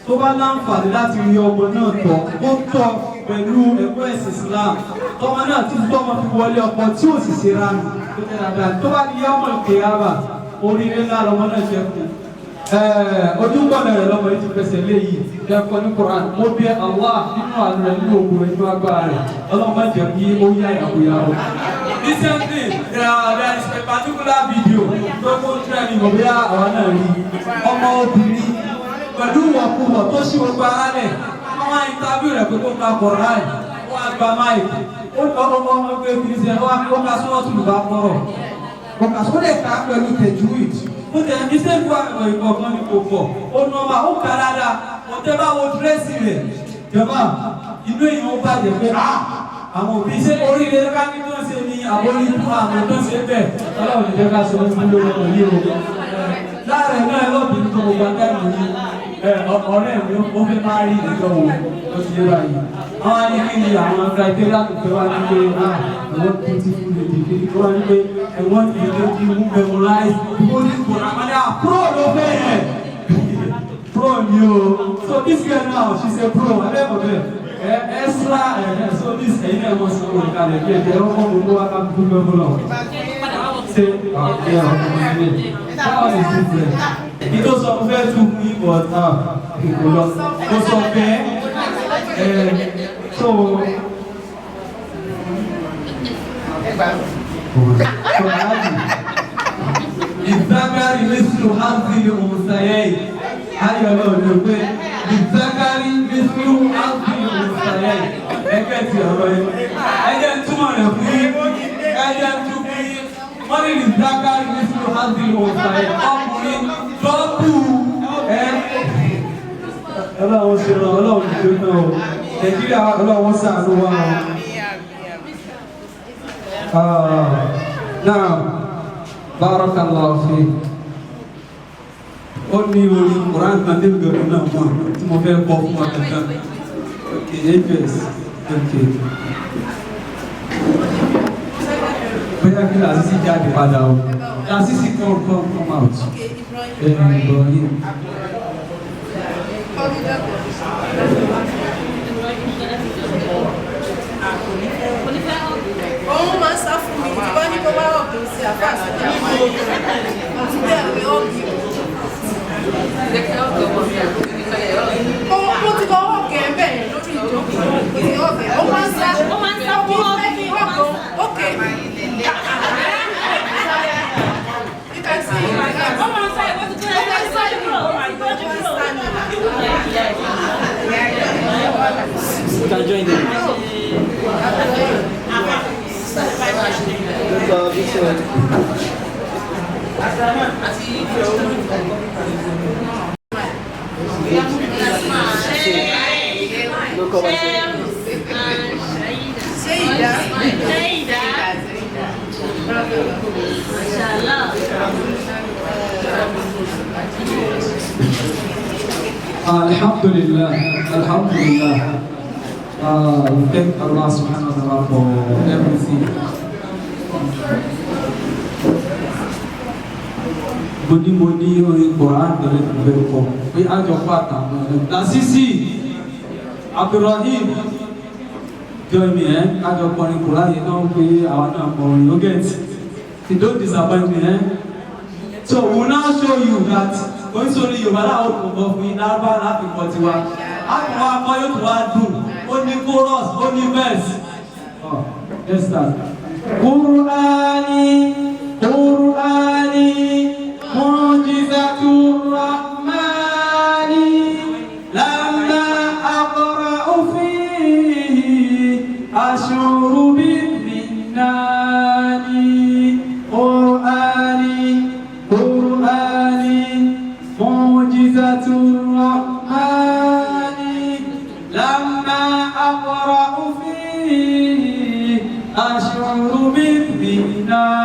tó bá láǹfààní láti rí ọmọ náà tọ́ ó tọ́ pẹ̀lú ẹ̀kọ́ ẹ̀sìn Islam tọ́mọ náà ti tọ́mọ fi wọlé ọkọ tí ò sì ṣe ránù tó tẹ́ dáadáa tó bá di ọmọ ìkìyàmà oríire ńlá lọmọ náà jẹ́ fún ojúbọ̀nà rẹ̀ lọ́mọ yìí ti fẹsẹ̀ léyìí ẹ̀kọ́ ní Quran mo bí Allah nínú àánú rẹ̀ nínú ògùn rẹ̀ nínú agbára rẹ̀ ọlọ́mọ jẹ́ kí ó yá ìyàwó. Recently there is a particular video tó kó trending ọ̀bí àwọn náà rí ọmọ obìnrin pẹ̀lú ìwọ̀kuwọ̀ tó ṣí gbogbo ara rẹ̀ wọ́n wá interview rẹ̀ pé kó ka Quran wọ́n á gba máìkì ó kọ́ ọmọ ọgbẹ́ ìfìdíṣẹ́ ó ká sọ́wọ́ tùlù bá kọ́rọ̀ ó ká sọ́wọ́ lè ká pẹ̀lú tajwid. Ó tẹ̀ ní sẹ́kù àwọn ìkọ̀ọ̀kan ní kò pọ̀ ó nọ́mà ó kà dáadáa ó tẹ́ bá wo dírẹ́sì rẹ̀ jọba inú èèyàn ó bàjẹ́ pé àwọn òbí ṣe oríire ká ní tó ń ṣe ní àbórí fún àwọn tó ń ṣe bẹ́ẹ̀ ọlọ́run ní jẹ́ ká sọ fún lórí ọ̀rọ̀ yìí o láàrin náà lọ́bìnrin tó gbogbo adáìmọ̀ ní ọ̀rẹ́ mi ó fẹ́ máa rí ìjọ wo ó ti yé báyìí àwọn ní kí ni àwọn criteria tó fẹ́ wá ní pé àwọn tó ti fún lè dìde kí wọ́n ní pé ẹ̀wọ́n ti lè di mú memorize holy Quran àmàlẹ́ pro ló fẹ́ yẹn pro ni o so this girl now she say pro abẹ́bọ̀bẹ́ extra so this ẹ̀yin náà wọ́n sọ wọ́n kalẹ̀ bí ẹ̀jẹ̀ ọkọ̀ gbogbo wa ká gbogbo ẹ̀fọ́ lọ ṣe ọ̀kẹ́ ọ̀kọ́ ilé báwo ni ti fẹ́ ìtò sọ fẹ́ tún ní ìbọ̀tà ìkòlọ́ ó sọ fẹ́ so ìzágárí mẹ́sìlò házìlì òmùsàyẹ́ ayọ̀ lọ ní pé ìzágárí mẹ́sìlò házìlì òmùsàyẹ́ ẹgbẹ́ ti ọ̀rọ̀ yẹn ẹjẹ́ túmọ̀ rẹ̀ fún yí ẹjẹ́ tún fún yí wọ́n ní ìzágárí mẹ́sìlò házìlì òmùsàyẹ́ ọkùnrin lọ́pù ọlọ́run ṣe ràn ọlọ́run ṣe náà Nàìjíríà ọlọ́run ṣàánú wa now barakallahu fi ó ní orí Quran kan dé gbẹ̀rún náà mọ̀ tí mo fẹ́ kọ́ fún ọ̀kankan okay APS okay bóyá kí làásìsì jáde padà o làásìsì come out Ibrahim. Òun máa ń sá fún mi tí wọ́n ní kó bá ọ̀gbìn sí àfáàsì bẹ́ẹ̀ ni ó bí mo ti kọ́ ọ̀gẹ̀ bẹ́ẹ̀ lórí ìjókòó ọ̀gẹ̀ ó máa ń sá fún ọ̀gbìn ókè. You can see you can join them. Alhamdulillah, Alhamdulillah. We thank Allah subhanahu wa ta'ala for everything. Moni orin Quran dari berko. We ajo pata. Nasisi Abdurrahim. Join me, ajo orin Quran. You know we awana orin. You get. You don't disappoint me, So we will now show you that. Going solely you allow of me now by laughing for you. I want you to do only chorus, only verse. Oh, let's start. Qur'ani, Qur'ani, Mu'jizatur Rahmani, Lamma aqra'u fihi, ash'uru bil-minnani. Qur'ani, Qur'ani, Mu'jizatur Rahmani, Lamma aqra'u fihi, ash'uru bil-minnani.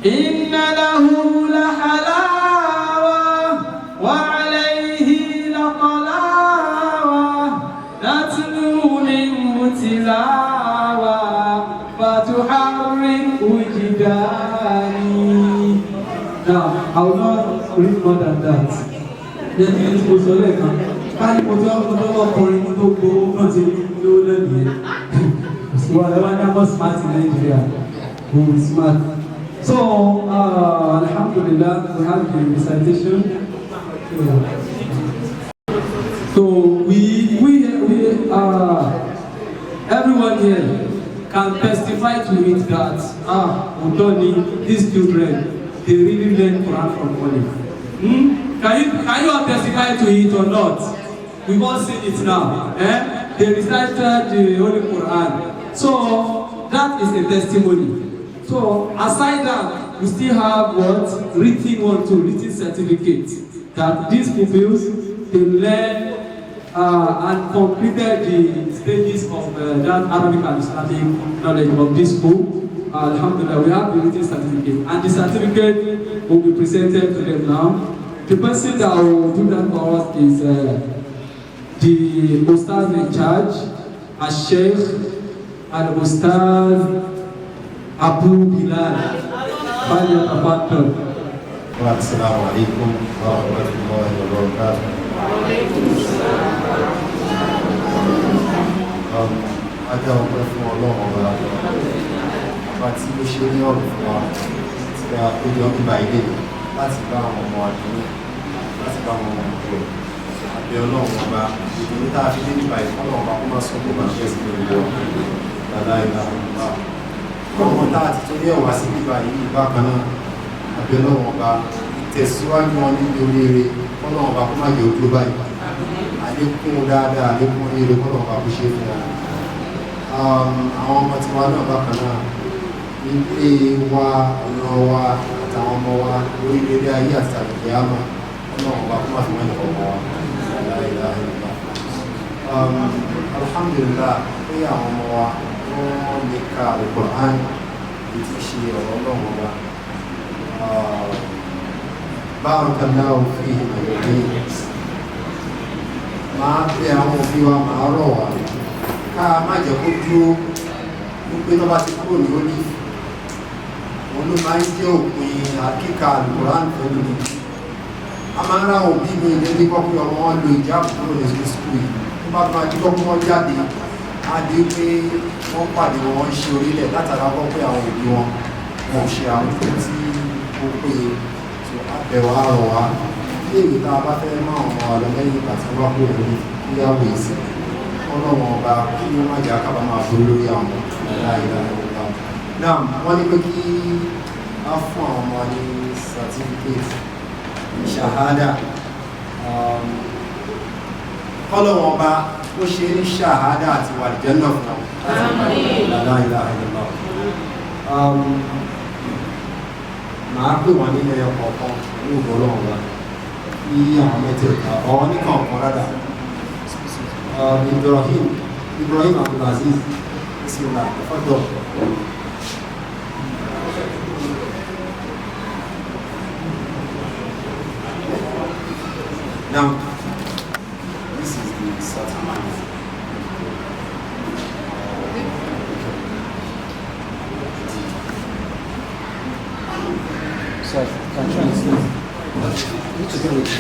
إن له لحلاوة وعليه لطلاوة نتلو منه تلاوة فتحرك وجداني. Now, I will not read more than that. Then you need to go káyọ̀ mo tọ́ ọkùnrin tó gbowó náà ti ló lẹ́nu yẹn. Wọ́n lẹ́wọ́n ní àbọ̀ smart in Nigeria. Who is smart? So, alhamdulillah, we have the recitation. So we everyone here can testify to it that Udoni, these children, they really learn Quran from Quran. Can you all testify to it or not? We've all seen it now. They recited the Holy Quran. So that is a testimony. So aside that, we still have what? Written certificate that these pupils they learn and completed the stages of that Arabic and Islamic knowledge of this school. Alhamdulillah, we have the written certificate, and the certificate will be presented to them now. The person that will do that for us is the Ustaz in charge, Sheikh Al-Ustaz Abu Bilal. Assalamu alaikum wa rahmatullahi wa barakatuh. Ajá ọpẹ́ fún Ọlọ́run ọba tí ó ṣe ní ọ̀rọ̀ fún wa tí a péjọ bíbá ilé láti bá àwọn ọmọ àdúgbò láti bá àwọn ọmọ ìgbò àbí Ọlọ́run ọba ìdúró tá a fi dé nípa ìfọ́nà ọba kó má sọ pé máa ṣe sí lórí wọn dada ìlànà ọba ọmọ tá a ti tó ní ẹ̀wà sí bíbá yìí bákan náà àbí Ọlọ́run ọba ìtẹ̀síwájú wọn níbi oríire Ọlọ́run ọba kó má jẹ́ ojú báyìí àlékún dáadáa àlékún oríire Ọlọ́run ọba kó ṣe fún wọn. Àwọn ọmọ tí wọn náà bákan náà ilé wa ọ̀nà wa àtàwọn ọmọ wa orílẹ̀-èdè ayé àti àgbègbè àmà Ọlọ́run ọba kó má fi wọ́n ní ọmọ wa láìláìlá. Alhamdulillah pé àwọn ọmọ wa wọ́n lè ka Al-Qur'an èyí tí ṣe ọ̀rọ̀ Ọlọ́run ọba. Barakallahu fihi ẹ̀yọ̀dé máa bẹ àwọn òbí wa máa rọ̀ wá ká má jẹ́ kó dúró wípé náà bá ti kúrò ní orí wọn ló máa ń jẹ́ òpin àkíkà Al-Qur'an pẹ̀lú ní a máa ń ra òbí mi lẹ́ni kọ́kọ́ ọmọ wọn lo ìjáàbù kúrò ní sukùl yìí tó bá máa dídọ́ kí wọ́n jáde á dé pé wọ́n pàdé wọn ń ṣe orílẹ̀ látara kọ́ pé àwọn òbí wọn wọn ò ṣe àwọn tó tí ó péye tó àbẹ̀wò àrọ̀ wa ilé ìwé tá a bá fẹ́ máa ọmọ wa lọ lẹ́yìn ìgbà tí wọ́n bá kúrò ní ìyàwó ìsìn Ọlọ́run ọba kí wọ́n má jẹ́ àkábà máa borí lórí àwọn láìláìlá. Náà wọ́n ní pé kí á fún àwọn ọmọ ní certificate ṣàhádà. Ọlọ́run ọba ó ṣe ní ṣàhádà àti wà Jánnà fún wọn láìláìlá. Màá pè wọ́n nílẹ̀ ọ̀kọ̀ọ̀kan ní ògbó Ọlọ́run ọba ní àwọn mẹ́tẹ̀ẹ̀ta ọ̀wọ́n ní kọ̀ọ̀kan rádà. Ibrahim Abdulaziz, Bismillah, Fadol. Now, this is the certificate. So, can translate. Need to go with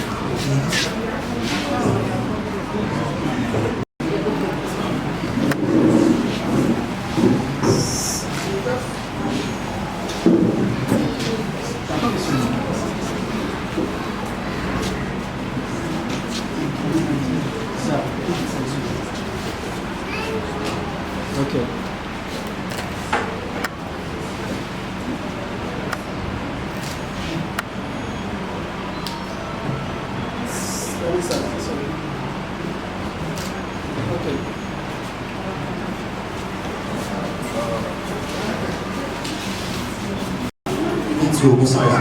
okay. Tí o mú sáyà.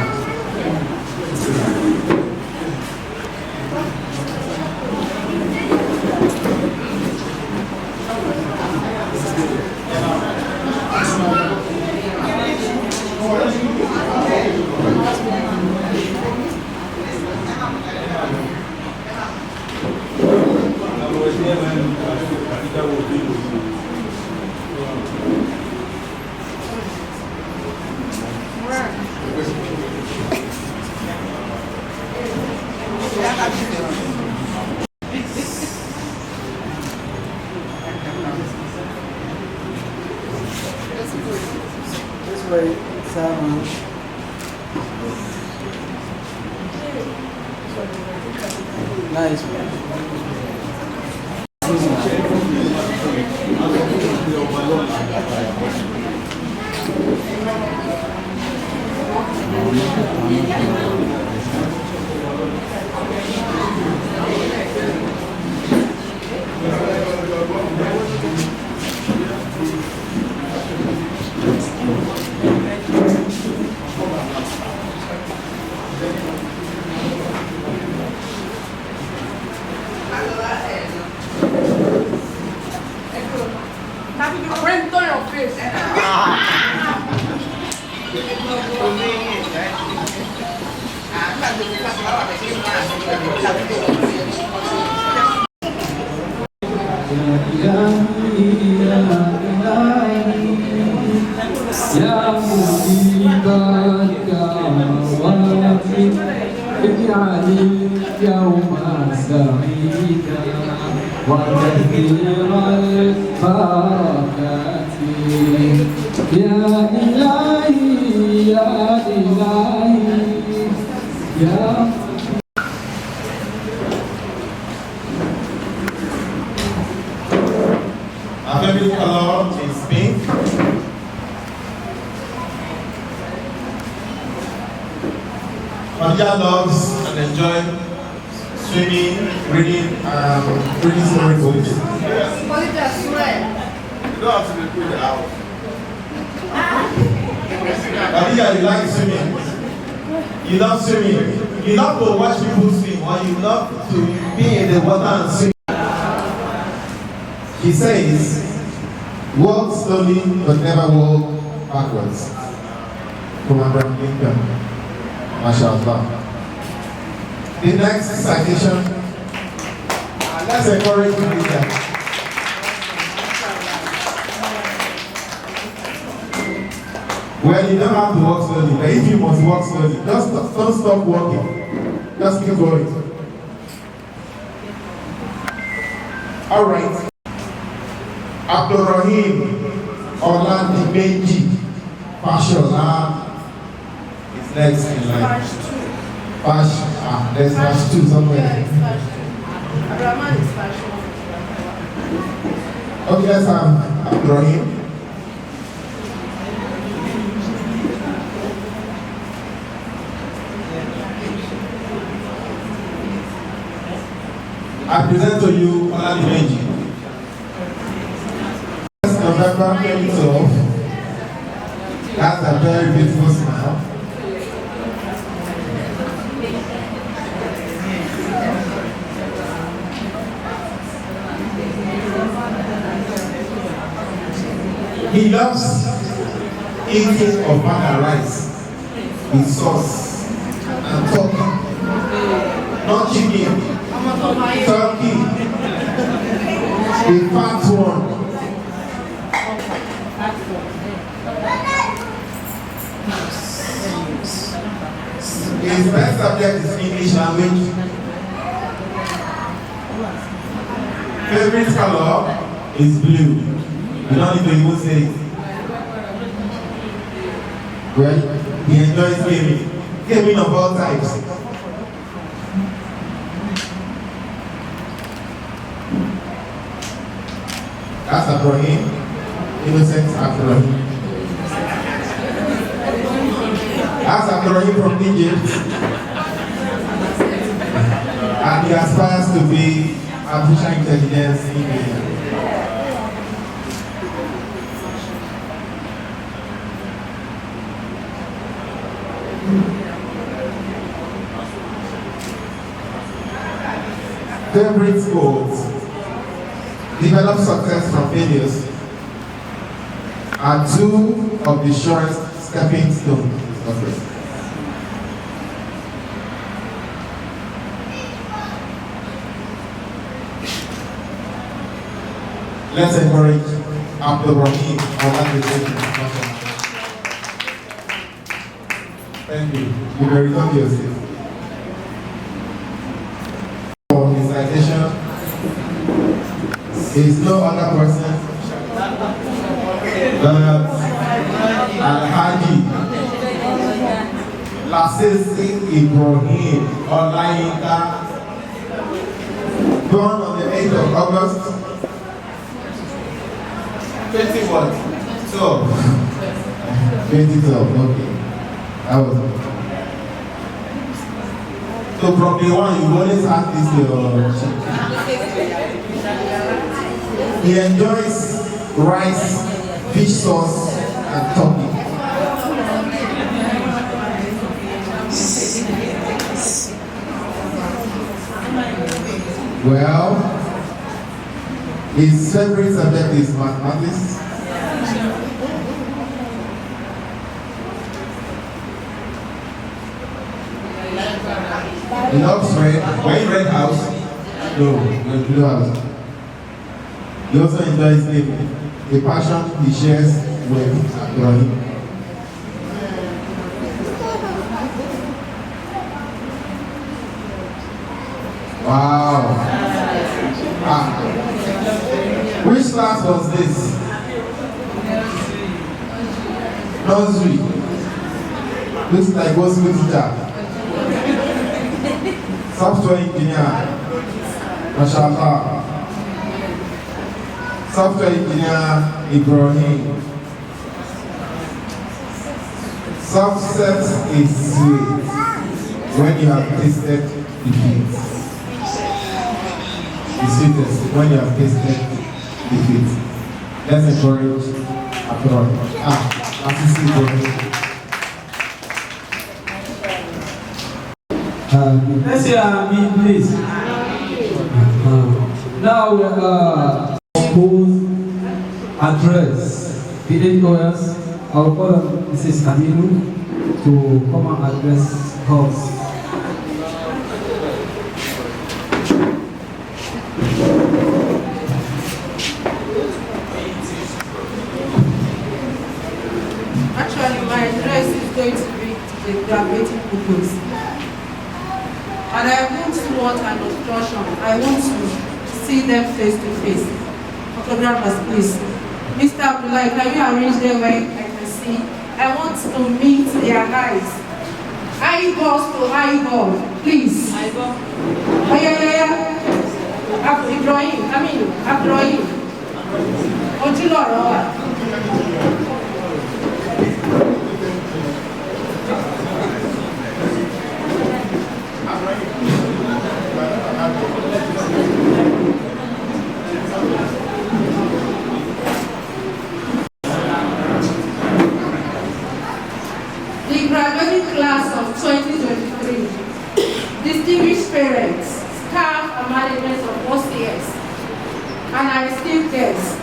Nice. يوم سعيدا وكثير البركات يا إلهي يا إلهي يا Our favorite color is pink. Maria loves and enjoys swimming, reading storybooks. You don't have to recruit the house. Maria, you like swimming? You love swimming. You love to watch people swim, or you love to be in the water and swim. He says, walk slowly but never walk backwards. From Abraham Lincoln. MashaAllah. The next citation, let's encourage the leader. Well, you don't have to walk slowly, but if you must walk slowly, just don't stop walking. Just keep going. All right. Abdurrahim Oladimeji Fashola is next in line. There's Fash 2 somewhere. Yeah, it's Fash 2. Abraham is Fash 1. Okay, let's have Abdurrahim. I present to you Oladimeji. November 2012. That's a very beautiful smile. He loves eating of banana rice with sauce and turkey. Not chicken, turkey. The fat one. His best subject is English language. Favorite color is blue. You don't need to even say it. Well, he enjoys gaming. Gaming of all types. That's Abraham. Innocent Abraham. That's Abraham from Egypt. And he aspires to be artificial intelligence engineer. Favorite quotes: develop success from failures are two of the surest stepping stones to success. Let's encourage Abdurrahim Oladimeji. Thank you. You may return to your seat. For the citation is no other person but Al-Haji Lasisi Ibrahim Olayinka, born on the 8th of August 2012. 2012, okay. That was it. So from day one, you always have this he enjoys rice, fish sauce, and topping. Well, his favorite subject is mathematics. He loves red. Were you red house? No, blue house. He also enjoys gaming, a passion he shares with Ibrahim. Wow. Which class was this? Nursery. Looks like what's with teacher. Software engineer. Mashallah. Software engineer Ibrahim. Success is sweet when you have tasted defeat. The sweetest when you have tasted defeat. Let's encourage Akron. Assisi Ibrahim. Let's hear me, please. Now we school address the HOS. I'll call on Mrs. Kamilu to come and address us. Actually, my address is going to be the graduating pupils. And I won't want an obstruction. I want to see them face to face. Photographers, please. Mr. Abdullah, can you arrange them where I can see? I want to meet their eyes. Eyeballs to eyeball, please. Eyeball. Oh, yeah. Ibrahim, Ibrahim. Ojuloro. The graduating class of 2023, distinguished parents, staff and management of OCS, and our esteemed guests,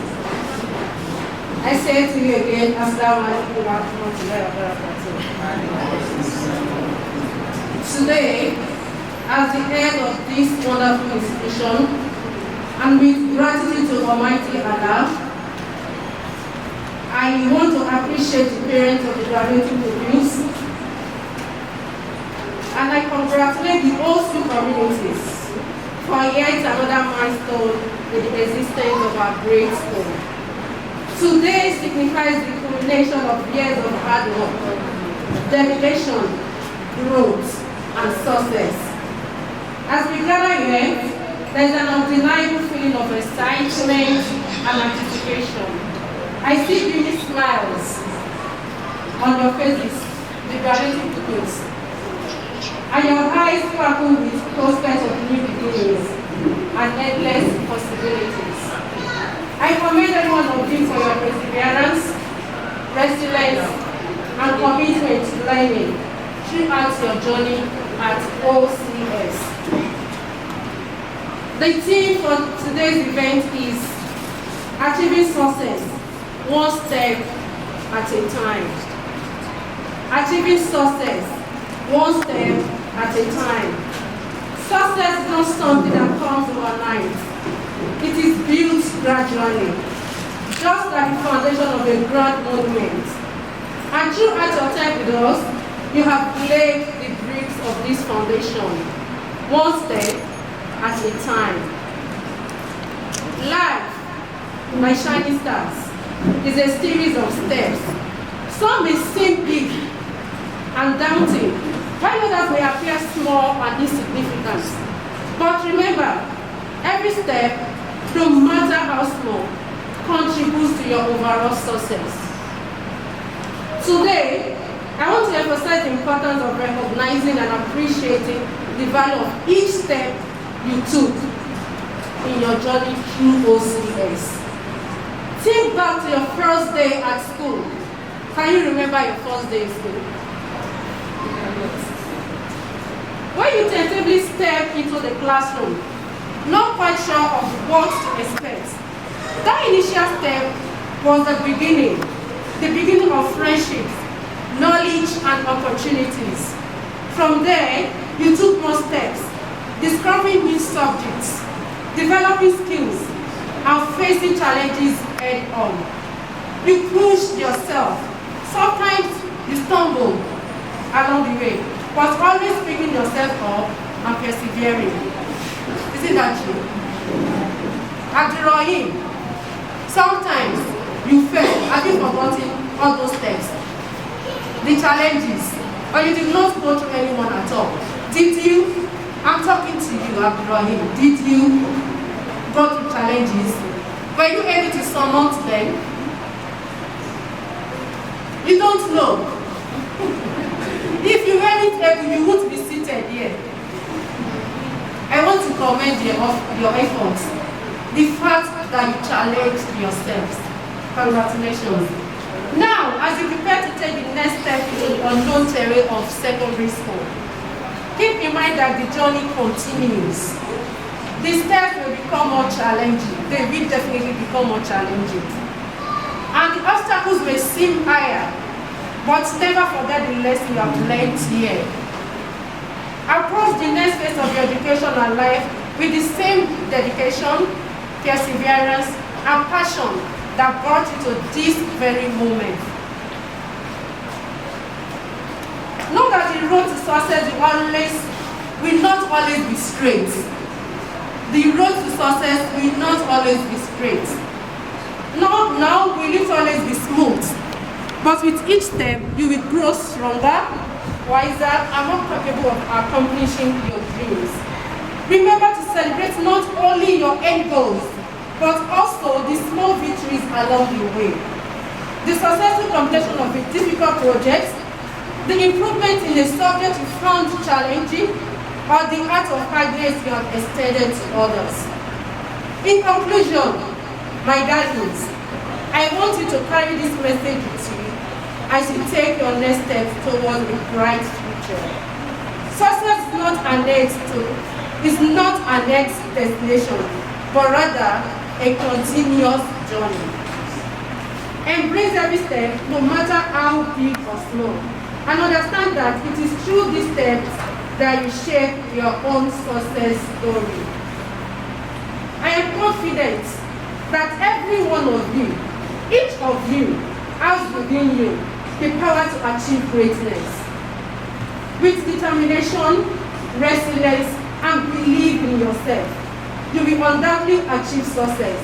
I say to you again, Assalamu alaikum wa rahmatullahi wa barakatuh. Today, as the head of this wonderful institution, and with gratitude to Almighty Allah, I want to appreciate the parents of the graduating pupils, and I congratulate the whole school communities for yet another milestone in the existence of our great school. Today signifies the culmination of years of hard work, dedication, growth, and success. As we gather here, there is an undeniable feeling of excitement and anticipation. I see beauty smiles on your faces, the graduating pupils, and your eyes sparkle with prospects of new beginnings and endless possibilities. I commend every one of you for your perseverance, resilience, and commitment to learning throughout your journey at OCS. The theme for today's event is achieving success one step at a time. Achieving success one step at a time. Success is not something that comes overnight. It is built gradually, just like the foundation of a grand monument. And throughout your time with us, you have laid the bricks of this foundation, one step at a time. Life, my shining stars, is a series of steps. Some may seem big and daunting, small and insignificant. But remember, every step, no matter how small, contributes to your overall success. Today, I want to emphasize the importance of recognizing and appreciating the value of each step you took in your journey through OCS. Think back to your first day at school. Can you remember your first day in school? When you tentatively stepped into the classroom, not quite sure of what to expect, that initial step was the beginning of friendships, knowledge, and opportunities. From there, you took more steps, discovering new subjects, developing skills, and facing challenges head on. You pushed yourself. Sometimes you stumbled along the way, but always picking yourself up and persevering. Isn't that true? Abdurrahim, sometimes you failed. Have you forgotten all those steps? The challenges, or you did not go through anyone at all. Did you? I'm talking to you, Abdurrahim. Did you go through challenges? Were you able to surmount them? You don't know. If you weren't able, you would be seated here. I want to commend your efforts. The fact that you challenged yourselves. Congratulations. Now, as you prepare to take the next step into the unknown terrain of secondary school, keep in mind that the journey continues. The steps will become more challenging. They will definitely become more challenging. And the obstacles may seem higher, but never forget the lesson you have learned here. Approach the next phase of your education and life with the same dedication, perseverance, and passion that brought you to this very moment. Know that the road to success will not always be straight. The road to success will not always be straight. Now will it always be smooth. But with each step, you will grow stronger, wiser, and more capable of accomplishing your dreams. Remember to celebrate not only your end goals, but also the small victories along the way. The successful completion of a difficult project, the improvement in a subject you found challenging, or the act of kindness you have extended to others. In conclusion, my darlings, I want you to carry this message with you as you take your next step towards a bright future. Success is not an next destination, but rather a continuous journey. Embrace every step, no matter how big or small, and understand that it is through these steps that you shape your own success story. I am confident that every one of you, each of you, has within you the power to achieve greatness. With determination, resilience, and belief in yourself, you will undoubtedly achieve success,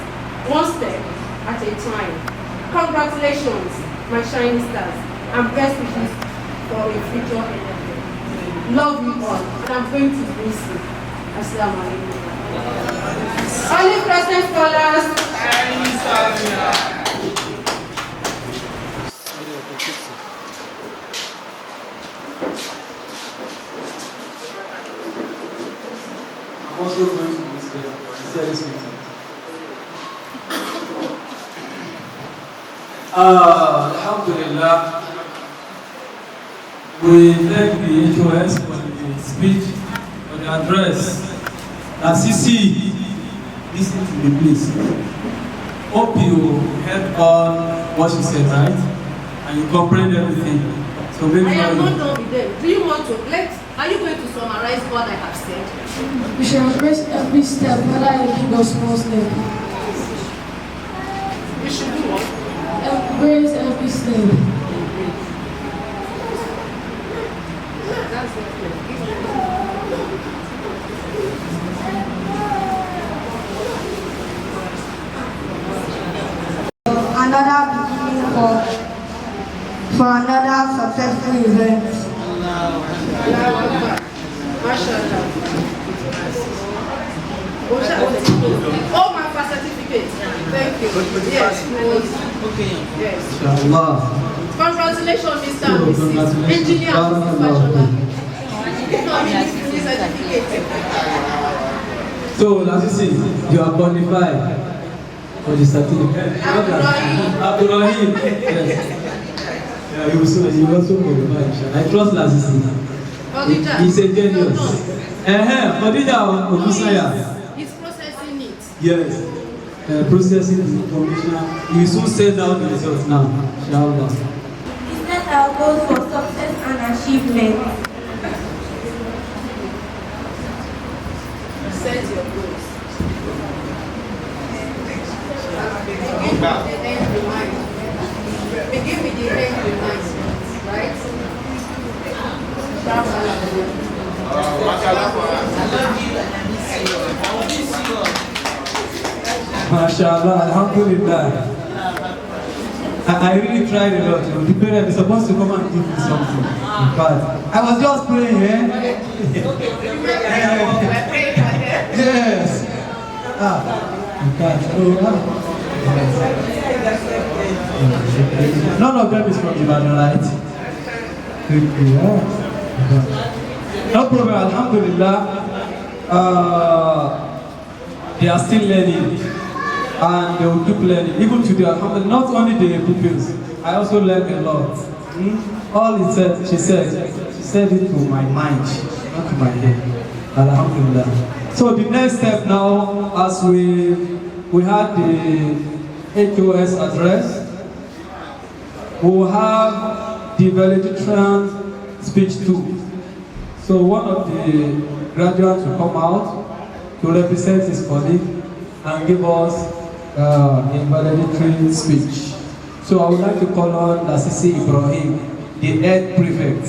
one step at a time. Congratulations, my shining stars, and best wishes for a future endeavor. Love you all, and I'm going to miss you. Assalamu alaikum. Only Crescent scholars. I'm also going to miss them. Sincerely speaking. Alhamdulillah, we thank the HOS for the speech, for the address. Now, CC, listen to me, please. Hope you heard all what she said, right? And you comprehend everything. So maybe I am not done with them. Do you want to are you going to summarize what I have said? We shall embrace every step, whether a big or small step. We should do what? Embrace every step. That's okay. Another beginning for another successful event. Mashallah. Oh, my first certificate. Thank you. Yes. Yes. Inshallah. Congratulations, Mr. So, and Mrs. congratulations. Engineer Mrs. Mashallah. Certificate. So, as you see, you are qualified for the certificate. Abdurrahim. Yes. Yeah, you also qualified. I trust Lazisi. He's a genius. Khadija Olusanya. He's processing it. Yes. Processing the information. You soon send out the results now. Inshallah. Business our goals for success and achievement. Set your goals. Begin with the end in mind. Right? MashaAllah, Alhamdulillah. I really tried a lot. The parents were supposed to come and give me something. But I was just praying, Yes. None of them is from Ibadan, right? No problem, Alhamdulillah. They are still learning. And they will keep learning. Even today, Alhamdulillah, not only the pupils, I also learned a lot. All it said, she said it to my mind, not to my head. Alhamdulillah. So the next step now, as we had the HOS address, we will have the valedictory speech too. So one of the graduates will come out to represent his colleague and give us a valedictory speech. So I would like to call on Lasisi Ibrahim, the head prefect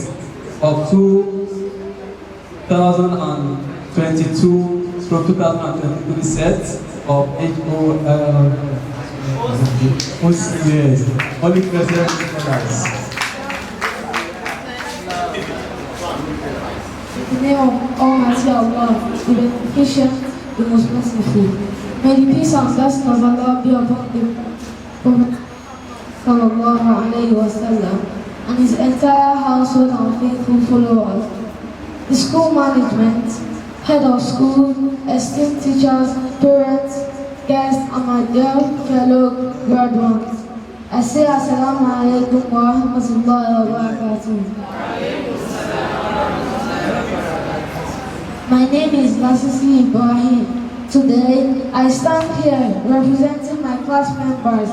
of 2022/2023 set of HOS, Holy Crescent Scholars. In the name of Almighty Allah, the beneficent, the most merciful. May the peace and blessing of Allah be upon the Prophet sallallahu alayhi wa sallam and his entire household and faithful followers. The school management, head of school, esteemed teachers, parents, guests, and my dear fellow graduates. I say assalamu alaikum wa rahmatullahi wa barakatuh. My name is Lasisi Ibrahim. Today, I stand here representing my class members.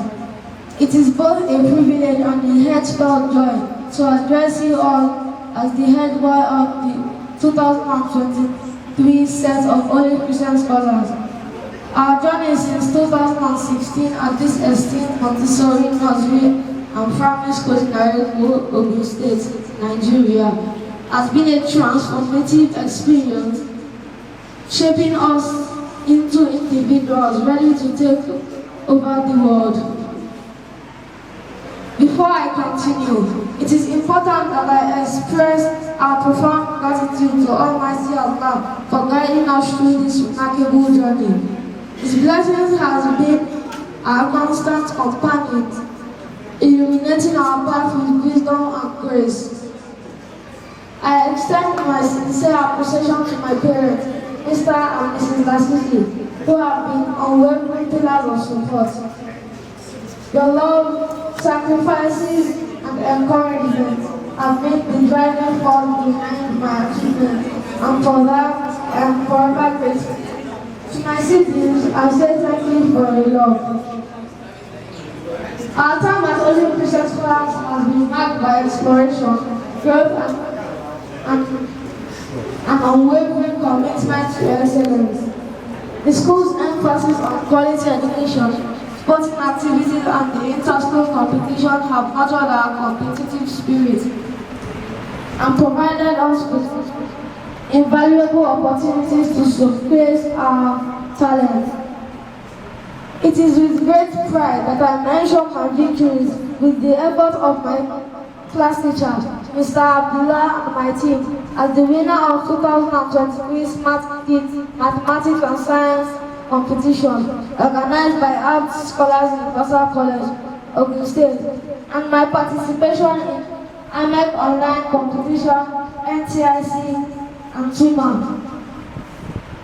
It is both a privilege and a heartfelt joy to address you all as the head boy of the 2023 set of Holy Crescent Scholars. Our journey since 2016 at this esteemed Montessori Nursery and Primary School in Ogun State, Nigeria, has been a transformative experience, shaping us into individuals ready to take over the world. Before I continue, it is important that I express our profound gratitude to Almighty Allah for guiding us through this remarkable journey. His blessings has been our constant companion, illuminating our path with wisdom and grace. I extend my sincere appreciation to my parents, Mr. and Mrs. Lasisi, who have been unwavering pillars of support. Your love, sacrifices, and encouragement have been the driving force behind my achievement, and for that I am forever grateful. To my siblings, I say thank you for your love. Our time at Holy Crescent Scholars has been marked by exploration, growth, and unwavering commitment to excellence. The school's emphasis on quality education, sporting activities, and the inter-school competition have nurtured our competitive spirit and provided us with invaluable opportunities to showcase our talent. It is with great pride that I mention my victories with the effort of my class teacher, Mr. Abdullah, and my team as the winner of 2023's Mathematics and Science competition organized by Arts Scholars Universal College, Ogun State, and my participation in IMEC online competition, NTIC, and TUMA.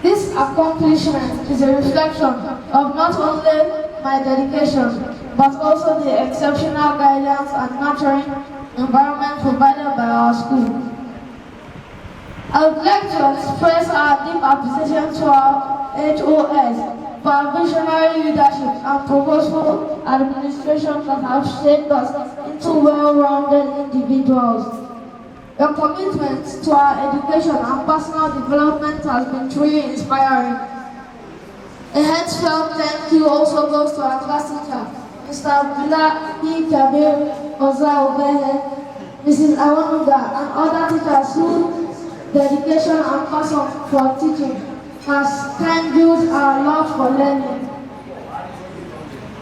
This accomplishment is a reflection of not only my dedication, but also the exceptional guidance and nurturing environment provided by our school. I would like to express our deep appreciation to our HOS for our visionary leadership and purposeful administration that have shaped us into well-rounded individuals. Your commitment to our education and personal development has been truly inspiring. A heartfelt thank you also goes to our class teacher, Mr. Abdullah E. Kabir Oza Obehe, Mrs. Awanuga, and other teachers whose dedication and passion for teaching has kindled our love for learning.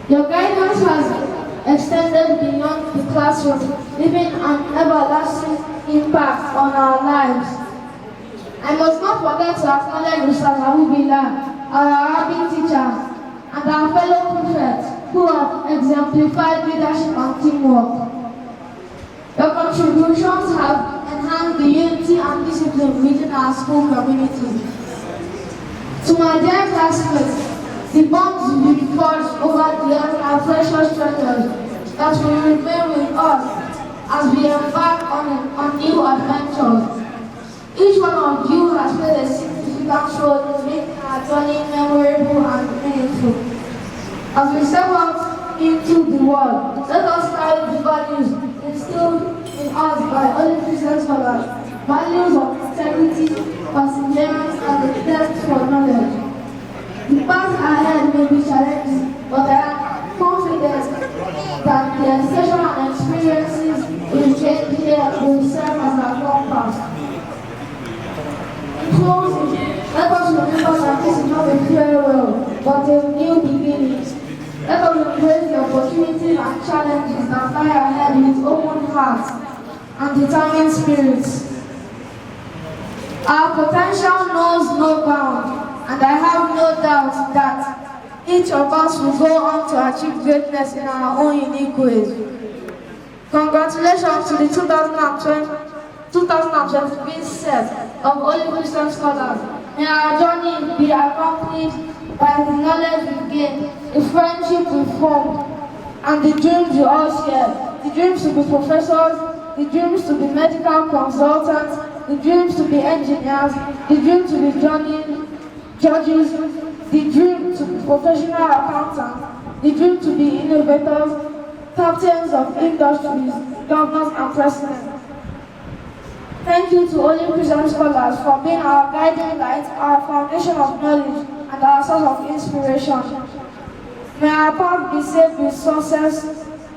Your guidance has extended beyond the classroom, leaving an everlasting impact on our lives. I must not forget to acknowledge Mr. Mahubila, our Arabic teacher, and our fellow prefects who have exemplified leadership and teamwork. Your contributions have enhanced the unity and discipline within our school community. To my dear classmates, the bonds we forged over the years are precious treasures that will remain with us as we embark on new adventures. Each one of you has played a significant role in making our journey memorable and meaningful. As we step out into the world, let us carry the values instilled in us by Holy Christian scholars, values of integrity, perseverance, and the thirst for knowledge. The path ahead may be challenging, but I am confident that the education and experiences we gain here will serve as our compass. In closing, let us remember that this is not a farewell, but a new beginning. Let us embrace the opportunities and challenges that lie ahead with open hearts and determined spirits. Our potential knows no bound, and I have no doubt that each of us will go on to achieve greatness in our own unique ways. Congratulations to the 2023 set of Holy Christian scholars. May our journey be accompanied by the knowledge we gain, the friendship we formed, and the dreams we all share. The dreams to be professors, the dreams to be medical consultants, the dreams to be engineers, the dream to be judges, the dream to be professional accountants, the dream to be innovators, captains of industries, governors, and presidents. Thank you to Holy Christian scholars for being our guiding light, our foundation of knowledge, and our source of inspiration. May our path be saved with success,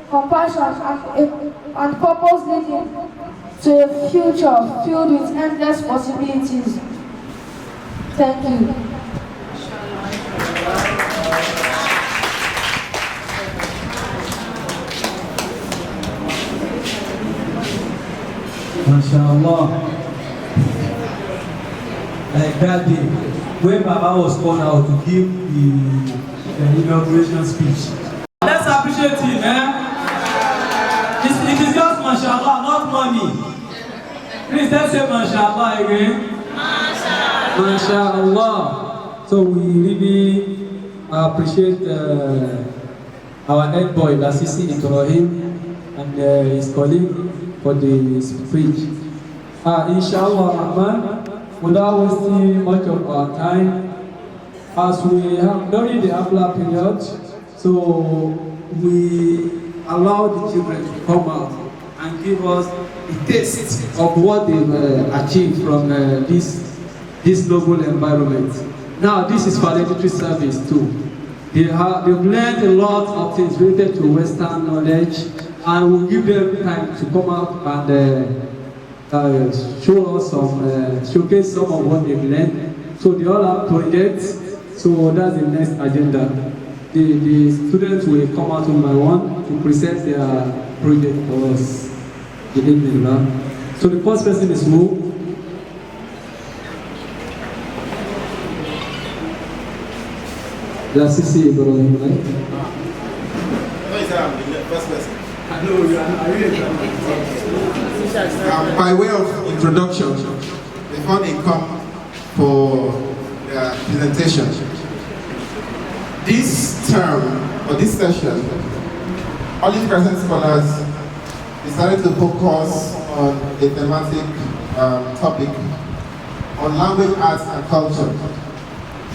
compassion, and purpose leading to a future filled with endless possibilities. Thank you. MashaAllah. Like that day, when Baba was called out to give the inauguration speech. Let's appreciate him, It is just MashaAllah, not money. Please let's say MashaAllah again. MashaAllah. So we really appreciate our head boy, Lasisi Ibrahim, and his colleague for the speech. Inshallah Rahman, without wasting much of our time, as we have during the Haflah period, so we allow the children to come out and give us a taste of what they've achieved from this noble environment. Now this is valedictory service too. They've learned a lot of things related to Western knowledge, and we'll give them time to come out and show us showcase some of what they've learned. So they all have projects. So that's the next agenda. The students will come out one by one to present their project for us. So the first person is who? The Sisi Ibrahim, right? First person. By way of introduction, before they come for their presentation, this term or this session, all these Crescent scholars decided to focus on a thematic topic on language, arts, and culture.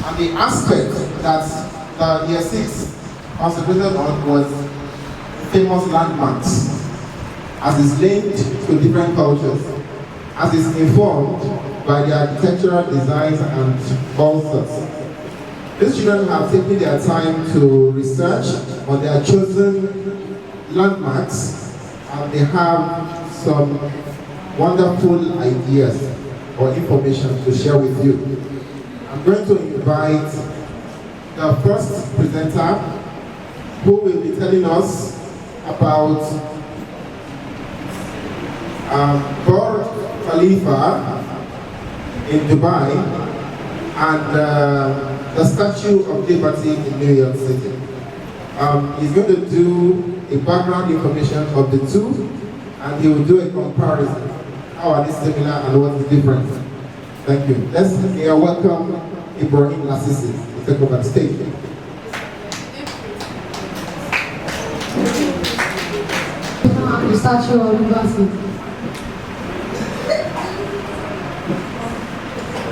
And the aspect that the year 6 concentrated on was famous landmarks, as is linked to different cultures, as is informed by the architectural designs and all sorts. These children have taken their time to research on their chosen landmarks, and they have some wonderful ideas or information to share with you. I'm going to invite the first presenter, who will be telling us about Burj Khalifa in Dubai and the Statue of Liberty in New York City. He's going to do a background information of the two, and he will do a comparison. How are they similar and what is different? Thank you. Let's welcome Ibrahim Lassisi to take over the stage. The Statue of Liberty.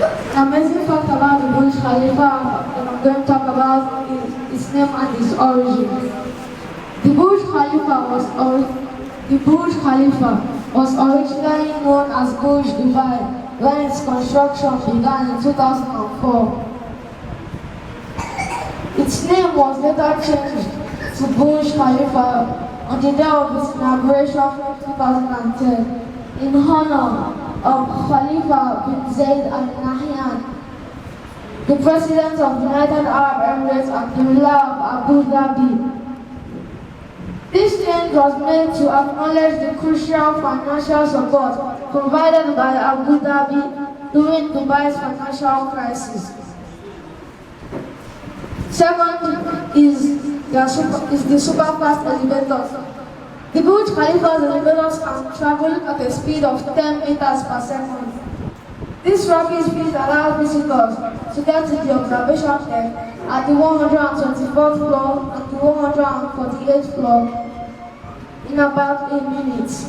The amazing fact about the Burj Khalifa that I'm going to talk about is its name and its origin. The Burj Khalifa was originally known as Burj Dubai when its construction began in 2004. Its name was later changed to Burj Khalifa on the day of its inauguration in 2010 in honor of Khalifa bin Zayed Al Nahyan, the President of the United Arab Emirates and the ruler of Abu Dhabi. This change was made to acknowledge the crucial financial support provided by Abu Dhabi during Dubai's financial crisis. Second is the superfast elevators. The Burj Khalifa's elevators can travel at a speed of 10 meters per second. This rapid speed allows visitors to get to the observation deck at the 124th floor and the 148th floor in about 8 minutes.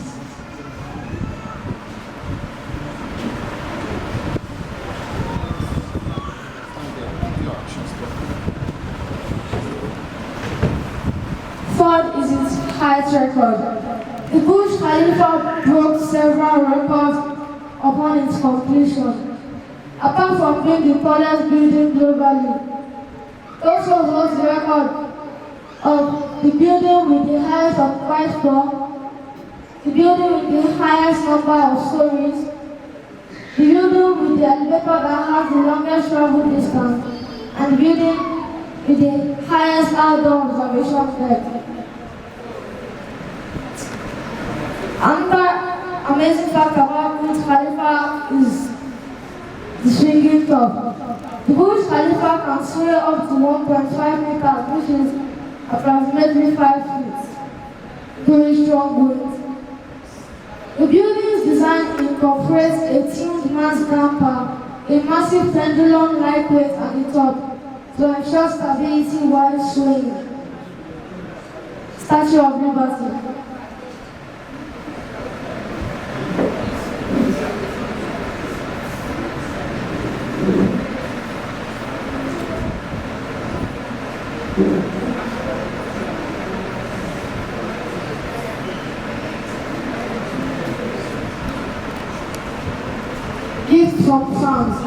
Third is its height record. The Burj Khalifa broke several records upon its completion. Apart from being the tallest building globally, it also holds the record of the building with the highest occupied floor, the building with the highest number of stories, the building with the elevator that has the longest travel distance, and the building with the highest outdoor observation deck. Another amazing fact about Burj Khalifa is the swinging top. The Burj Khalifa can swing up to 1.5 meters, which is approximately 5 feet, during strong winds. The building's design incorporates a tuned mass damper, a massive pendulum lightweight at the top to ensure stability while swinging. Statue of Liberty. Gift from France.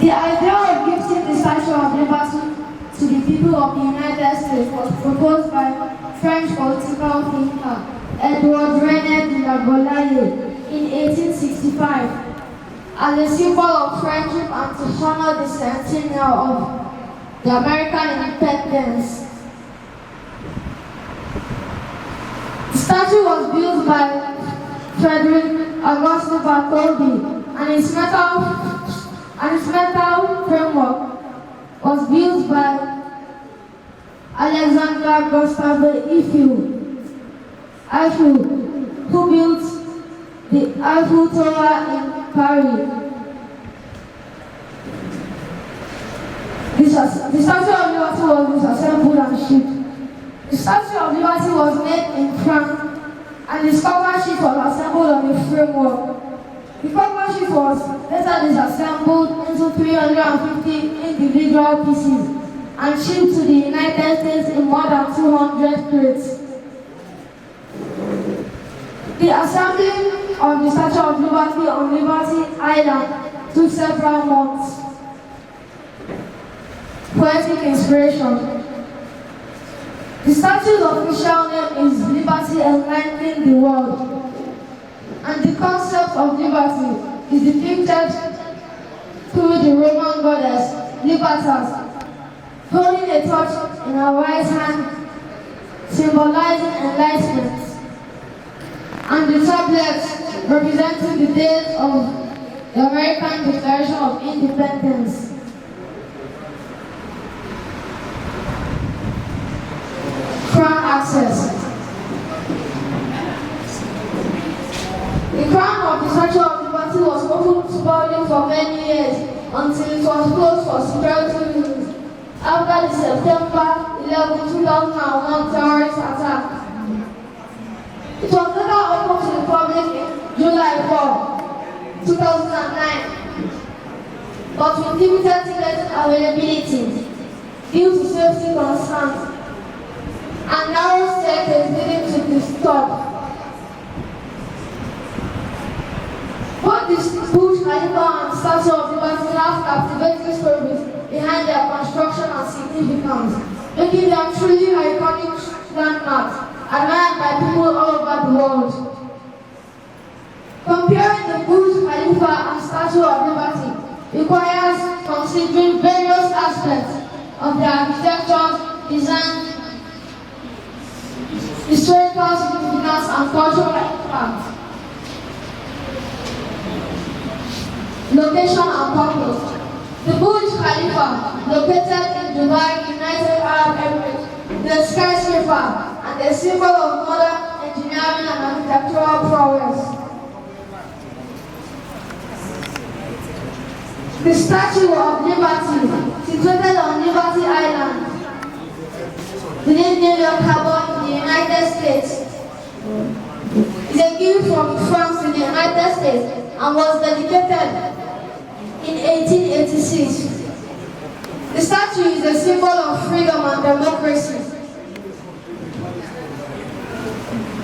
The idea of gifting the Statue of Liberty to the people of the United States was proposed by French political thinker Edouard René de la Boulaye in 1865 as a symbol of friendship and to honor the centennial of the American independence. The statue was built by Frederick Augustine Bartholdi, and its metal framework was built by Alexander Gustave Eiffel, who built the Eiffel Tower in Paris. The Statue of Liberty was disassembled and shipped. The Statue of Liberty was made in France, and its cover sheet was assembled on the framework. The cover sheet was later disassembled into 350 individual pieces and shipped to the United States in more than 200 crates. The assembly of the Statue of Liberty on Liberty Island took several months. Poetic inspiration. The statue's official name is Liberty Enlightening the World, and the concept of liberty is depicted through the Roman goddess Libertas, holding a torch in her right hand, symbolizing enlightenment, and the tablet representing the date of the American Declaration of Independence. Crown access. The crown of the Statue of Liberty was open to public for many years until it was closed for security reasons after the September 11, 2001 terrorist attack. It was later open to the public in July 4, 2009, but with limited ticket availability due to safety concerns and narrow staircase leading to the stop. Both the Burj Khalifa and Statue of Liberty have captivating stories behind their construction and significance, making them truly iconic landmarks admired by people all over the world. Comparing the Burj Khalifa and Statue of Liberty requires considering various aspects of the architecture, design, historical significance, and cultural impact. Location and purpose. The Burj Khalifa, located in Dubai, United Arab Emirates, the skyscraper and a symbol of modern engineering and architectural prowess. The Statue of Liberty, situated on Liberty Island, within New York Harbor in the United States, is a gift from France to the United States and was dedicated in 1886. The statue is a symbol of freedom and democracy.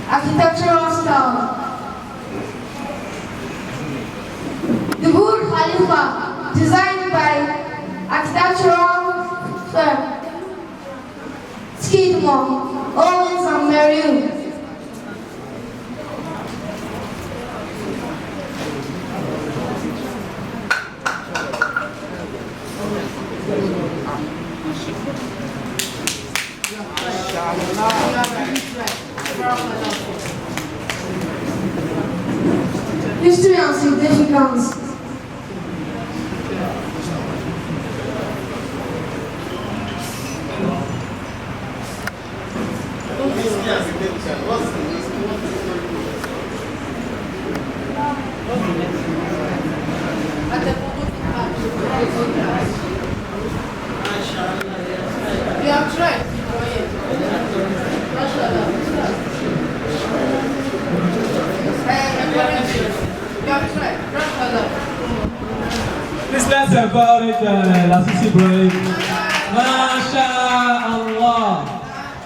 Architectural style. The Burj Khalifa, designed by architectural firm Skidmore, Owens and Merrill. History and significance. You have tried. Please let's encourage Lasisi Ibrahim. Masha Allah.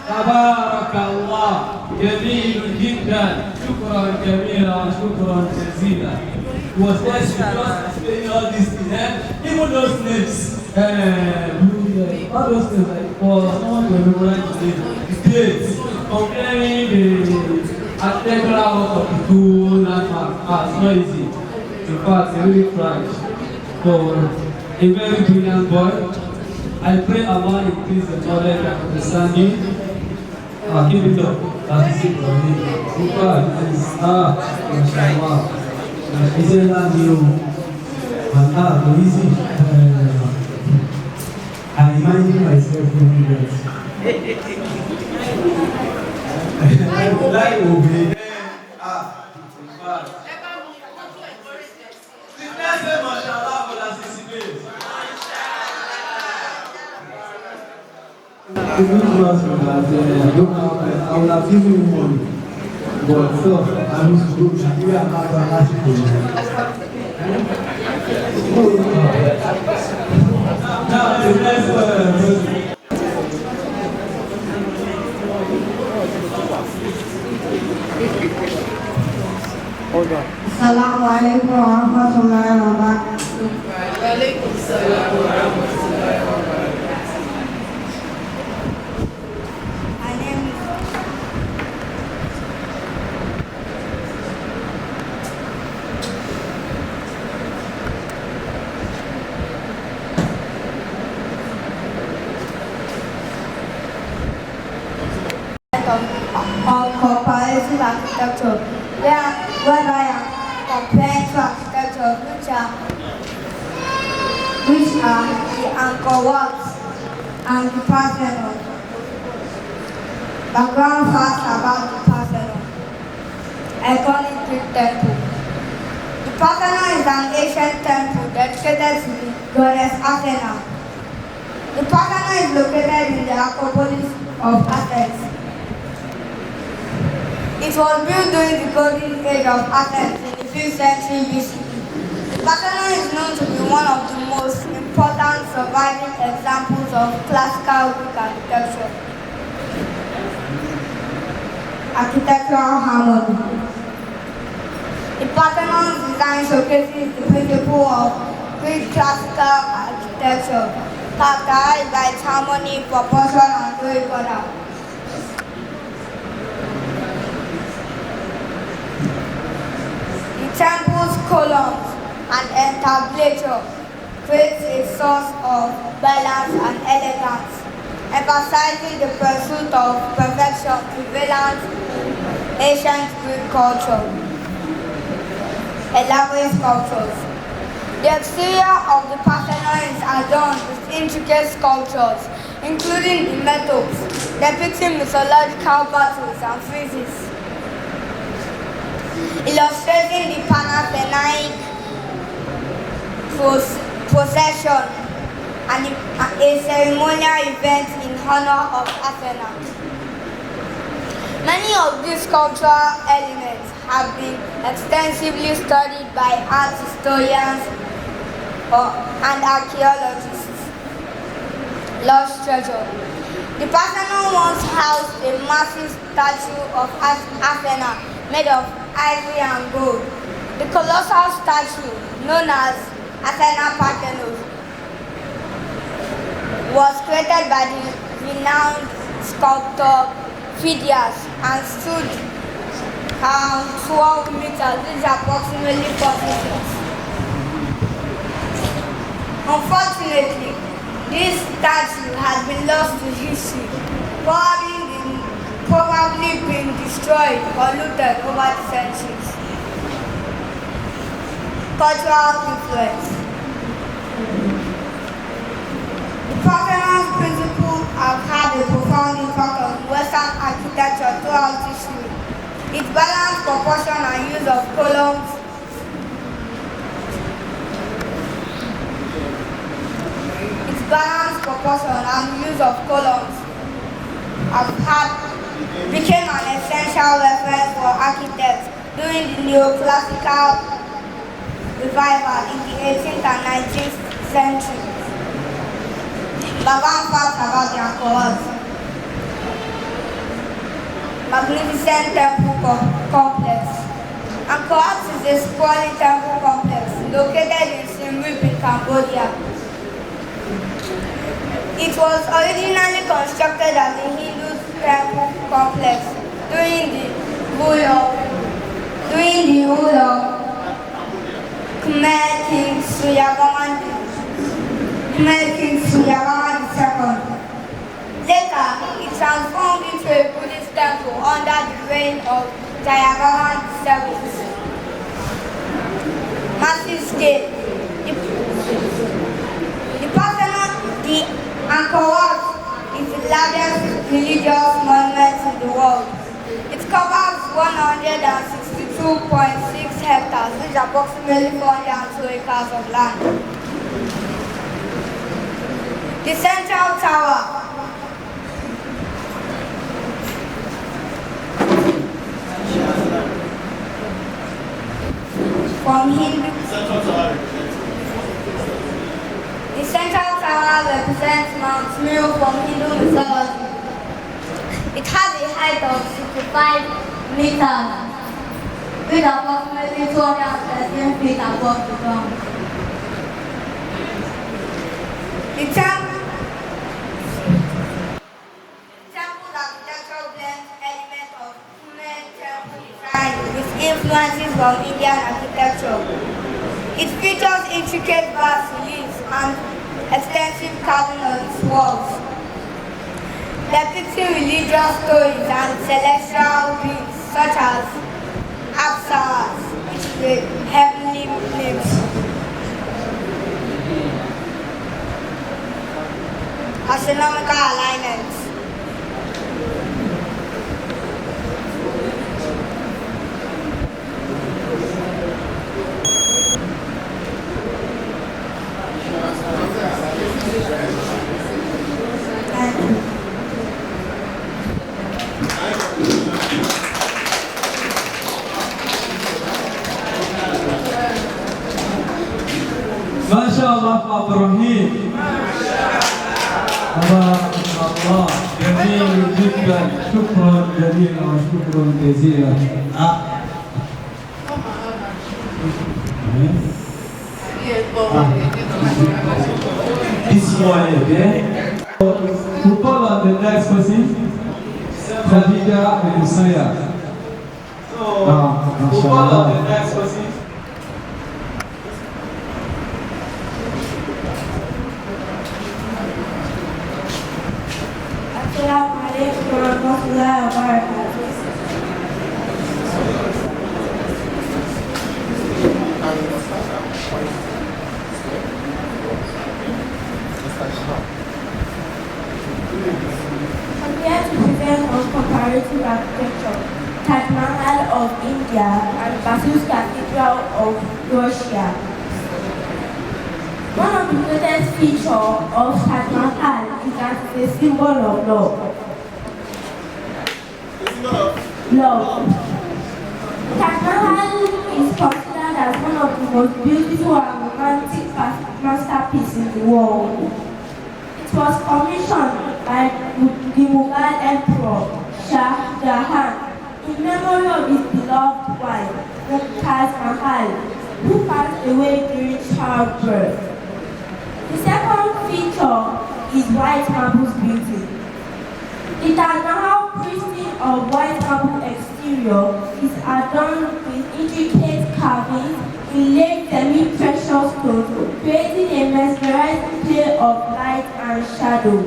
تبارك الله جميل جدا شكرا جميلا وشكرا جزيلا. He was there to just explain all these things, even those names, all those things, like for someone to memorize the dates, comparing the architectural work of the two landmarks, it's not easy. In fact, I really tried. So, a very brilliant boy. I pray Allah increase the knowledge and understanding. Keep it up. That's it, buddy. Super. Mashallah. Isn't that new? Easy. I imagine myself doing that. I would like to be. Let's say mashallah for that 60 days. The good was that I would have given you money. But so, I used to go to Nigeria and have a last now, the next Assalamu alaikum wa rahmatullahi wa barakatuh. Walaikum salam wa rahmatullahi wa barakatuh. My name is on comparative architecture, where I am comparing to architecture which are the Angkor Wat and the Parthenon. Background facts about the Parthenon. Iconic Greek temple. The Parthenon is an ancient temple dedicated to the goddess Athena. The Parthenon is located in the Acropolis of Athens. It was built during the golden age of Athens in the 5th century BCE. The Parthenon is known to be one of the most important surviving examples of classical Greek architecture. Architectural harmony. The Parthenon's design showcases the principle of Greek classical architecture, characterized by its harmony, proportion, and Doric order. The temple's columns and entablature creates a source of balance and elegance, emphasizing the pursuit of perfection prevalent in ancient Greek culture. Elaborate sculptures. The exterior of the Parthenon is adorned with intricate sculptures, including the metopes, depicting mythological battles and friezes, illustrating the Panathenaic procession and a ceremonial event in honor of Athena. Many of these sculptural elements have been extensively studied by art historians and archaeologists. Lost treasure. The Parthenon once housed a massive statue of Athena made of ivory and gold. The colossal statue, known as Athena Parthenos, was created by the renowned sculptor Phidias and stood around 12 meters, which is approximately 40 feet. Unfortunately, this statue has been lost to history, probably been destroyed or looted over the centuries. Cultural influence. The Parthenon principles have had a profound impact on Western architecture throughout history. Its balanced proportion and use of columns became an essential reference for architects during the neoclassical revival in the 18th and 19th centuries. Background facts about the Angkor Wat. Magnificent temple complex. Angkor Wat is a sprawling temple complex located in Siem Reap in Cambodia. It was originally constructed as a Hindu temple complex during the rule of Khmer King Suryavarman II. Later, it transformed into a Buddhist temple under the reign of Jayavarman VII. Massive scale. The Parthenon, the Angkor Wat, is the largest religious monument in the world. It covers 162.6 hectares, which is approximately 402 acres of land. The Central Tower. From Hindu. The Central Tower represents Mount Meru from Hindu mythology. It has a height of 65 meters, with approximately 213 feet above the ground. The temple's architecture blends elements of human temple design with influences from Indian architecture. It features intricate bas reliefs and extensive carving on its walls, depicting religious stories and celestial beings such as Apsaras, which is the heavenly nymphs, astronomical alignments. MashaAllah, Ibrahim. Allah, جميل جدا. شكرا جزيلا وشكرا جزيلا. This one, okay? To call on the next person, Khadija and Usaya. So, to call on the next person. Assalamu alaikum warahmatullahi wabarakatuh. I'm here to present on comparative architecture, Taj Mahal of India and Basil's Cathedral of Russia. One of the greatest features of Taj Mahal is that it's a symbol of love. Love. Taj Mahal is considered as one of the most beautiful and romantic masterpieces in the world. It was commissioned by the Mughal Emperor Shah Jahan in memory of his beloved wife, Mumtaz Mahal, who passed away during childbirth. The second feature is white marble's beauty. The Taj Mahal pristine of white marble exterior is adorned with intricate carvings inlaid semi-precious stones, creating a mesmerizing play of light and shadow.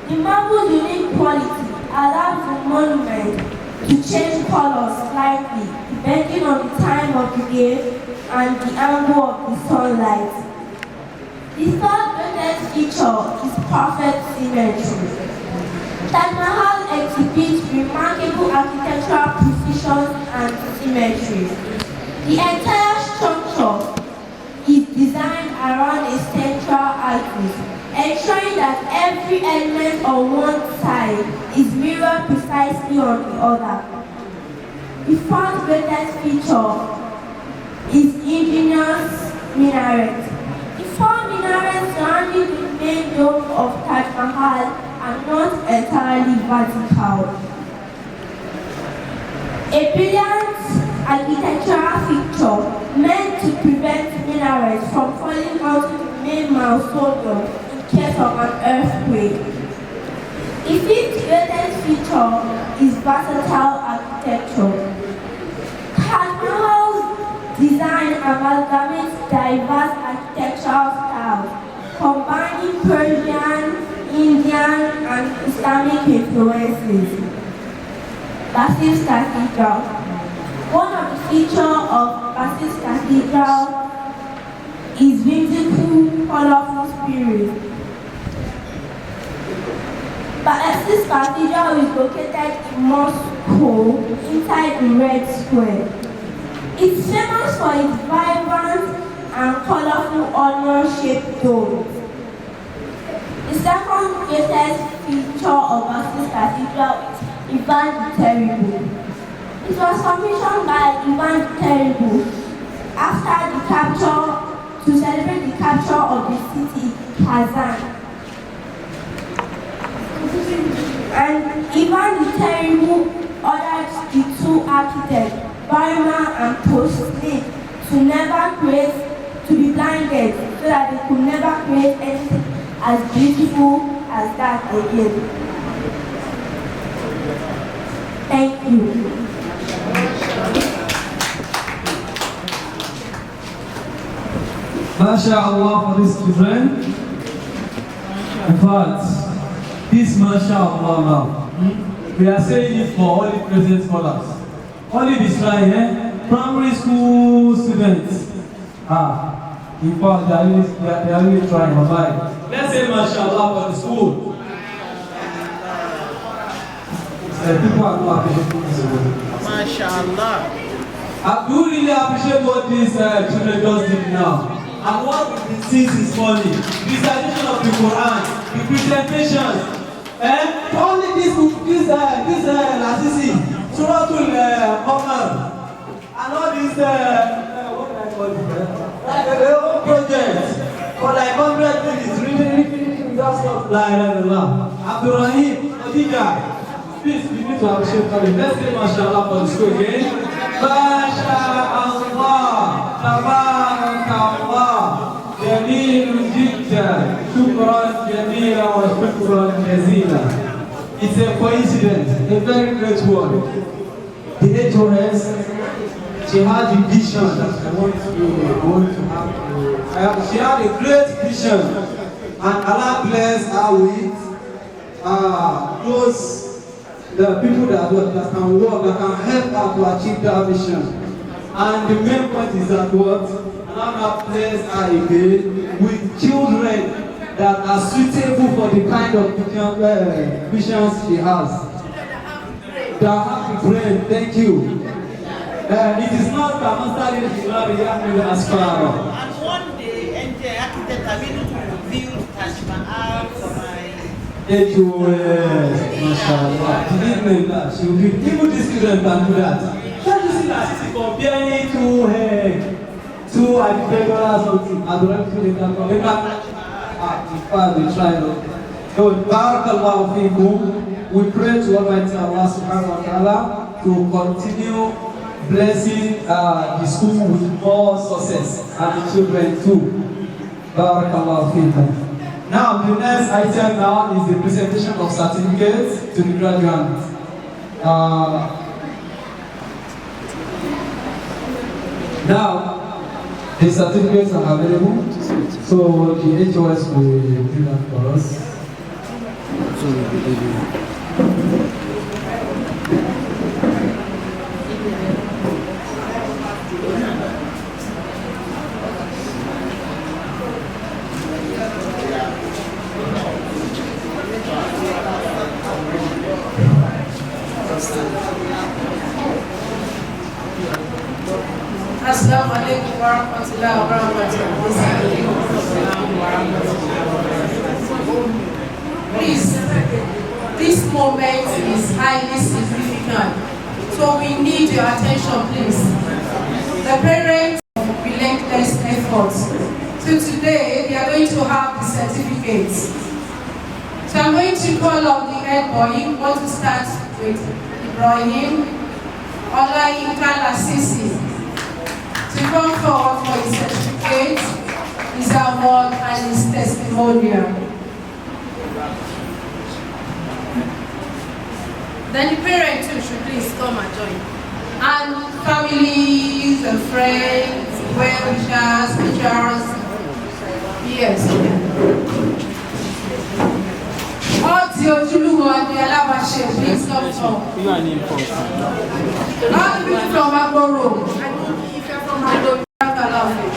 The marble's unique quality allows the monument to change colors slightly depending on the time of the day and the angle of the sunlight. The third greatest feature is perfect symmetry. Taj Mahal exhibits remarkable architectural precision and symmetry. The entire structure is designed around a central axis, ensuring that every element on one side is mirrored precisely on the other. The fourth greatest feature is ingenious minaret. The four minarets surrounding the main dome of Taj Mahal are not entirely vertical. A brilliant architectural feature meant to prevent minarets from falling out of the main mausoleum in case of an earthquake. The fifth greatest feature is versatile architecture. Taj Mahal's design amalgamates diverse architectural styles, combining Persian, Indian, and Islamic influences. Basil's Cathedral. One of the features of Basil's Cathedral is beautiful, colorful spirit. Basil's Cathedral is located in Moscow, inside the Red Square. It's famous for its vibrant and colorful onion-shaped domes. The second greatest feature of Basil's Cathedral is Ivan the Terrible. It was commissioned by Ivan the Terrible after the capture, to celebrate the capture of the city Kazan. And Ivan the Terrible ordered the two architects, Barima and Postnik, to be blinded, so that they could never create anything as beautiful as that again. Thank you. MashaAllah for these children. In fact, this MashaAllah now, we are saying it for all the present scholars. Only this line, primary school students. In fact, they are really trying. Let's say MashaAllah for the school. People are not appreciating this. MashaAllah. I do really appreciate what these children just did now. And what we see is funny. The recitation of the Quran, the presentations, only this Lasisi, Suratul Qamar, and all these what can I call it? Their own projects for like 100 minutes, really just stuff like Abdurrahim, Odija. Please, we need to appreciate Khalid. Let's say MashaAllah for the school again. MashaAllah, Tabarakallah, Jameel Jidda, Shukran Jamila wa Shukran Jazila. It's a coincidence, a very great word. The HOS, she had a vision that I want to have. She had a great vision, and Allah blessed her with those the people that can work, that can help her to achieve that vision. And the main point is that what Allah blessed her again with children that are suitable for the kind of visions she has. That have the brain, thank you. It is not a master in the Asparo. And one day, the architect have been to build Taj Mahal for my HOS, MashaAllah. She didn't know that. She will be, even the student can do that. Can't you see that she's comparing to Adipegora or something? I don't know if they can. In fact, they try. So, Barakallahu Fikum, we pray to Almighty Allah Subhanahu wa Ta'ala to continue blessing the school with more success and the children too. Barakallahu Fikum. Now, the next item now is the presentation of certificates to the graduates. Now, the certificates are available, so the HOS will do that for us. Assalamu alaikum wa rahmatullahi wa barakatuh. Please, this moment is highly significant, so we need your attention, please. The parents of relentless efforts. So today, we are going to have the certificates. So I'm going to call on the head boy. We want to start with Ibrahim Olayinka Lasisi to come forward for his certificate, his award, and his testimonial. Then the parents too should please come and join. And families and friends, well-wishers, teachers, yes. All Ojuluwo and the Alabashe, please come from. You are name first. All the people from Agboro. If you're from Ado, you have to allow me.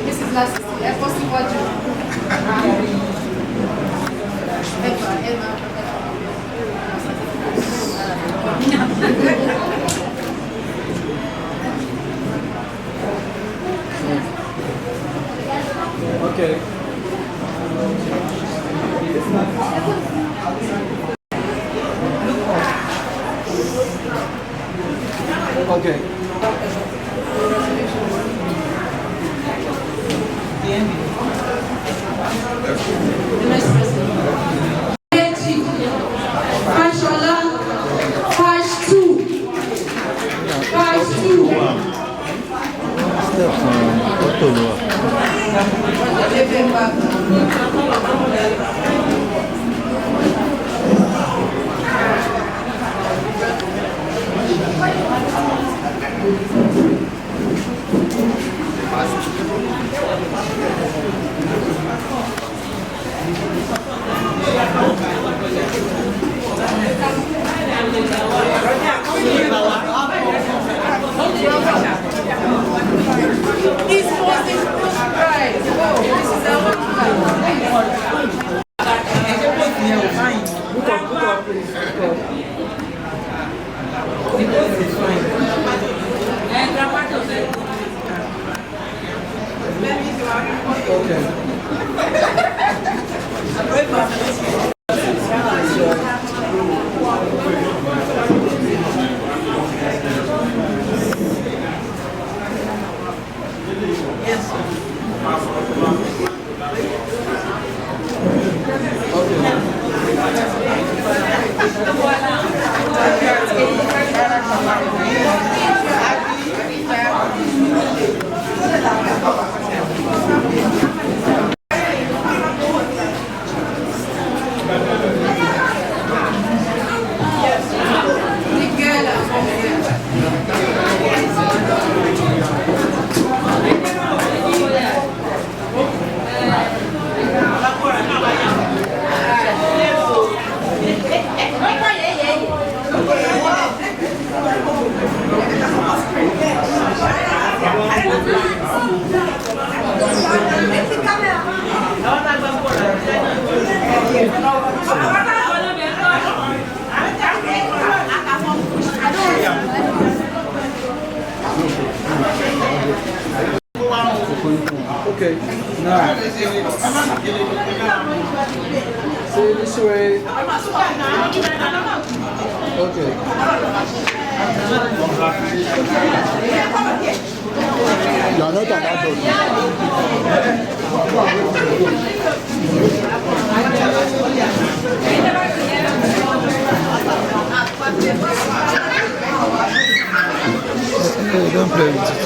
This is last year. Possible to. Okay. Okay. The next person. Fashola, Fash 2. Fash 2. Step from Otolo. This was the first prize. Oh, this is our Okay, now say this way. Okay. You are not an adult. Hey, don't play with it.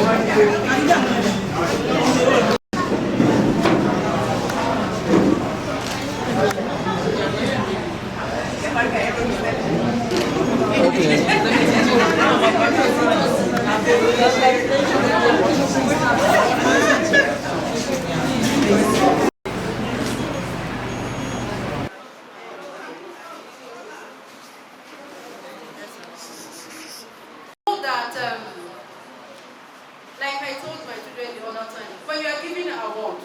Like I told my children the other time, when you are giving an award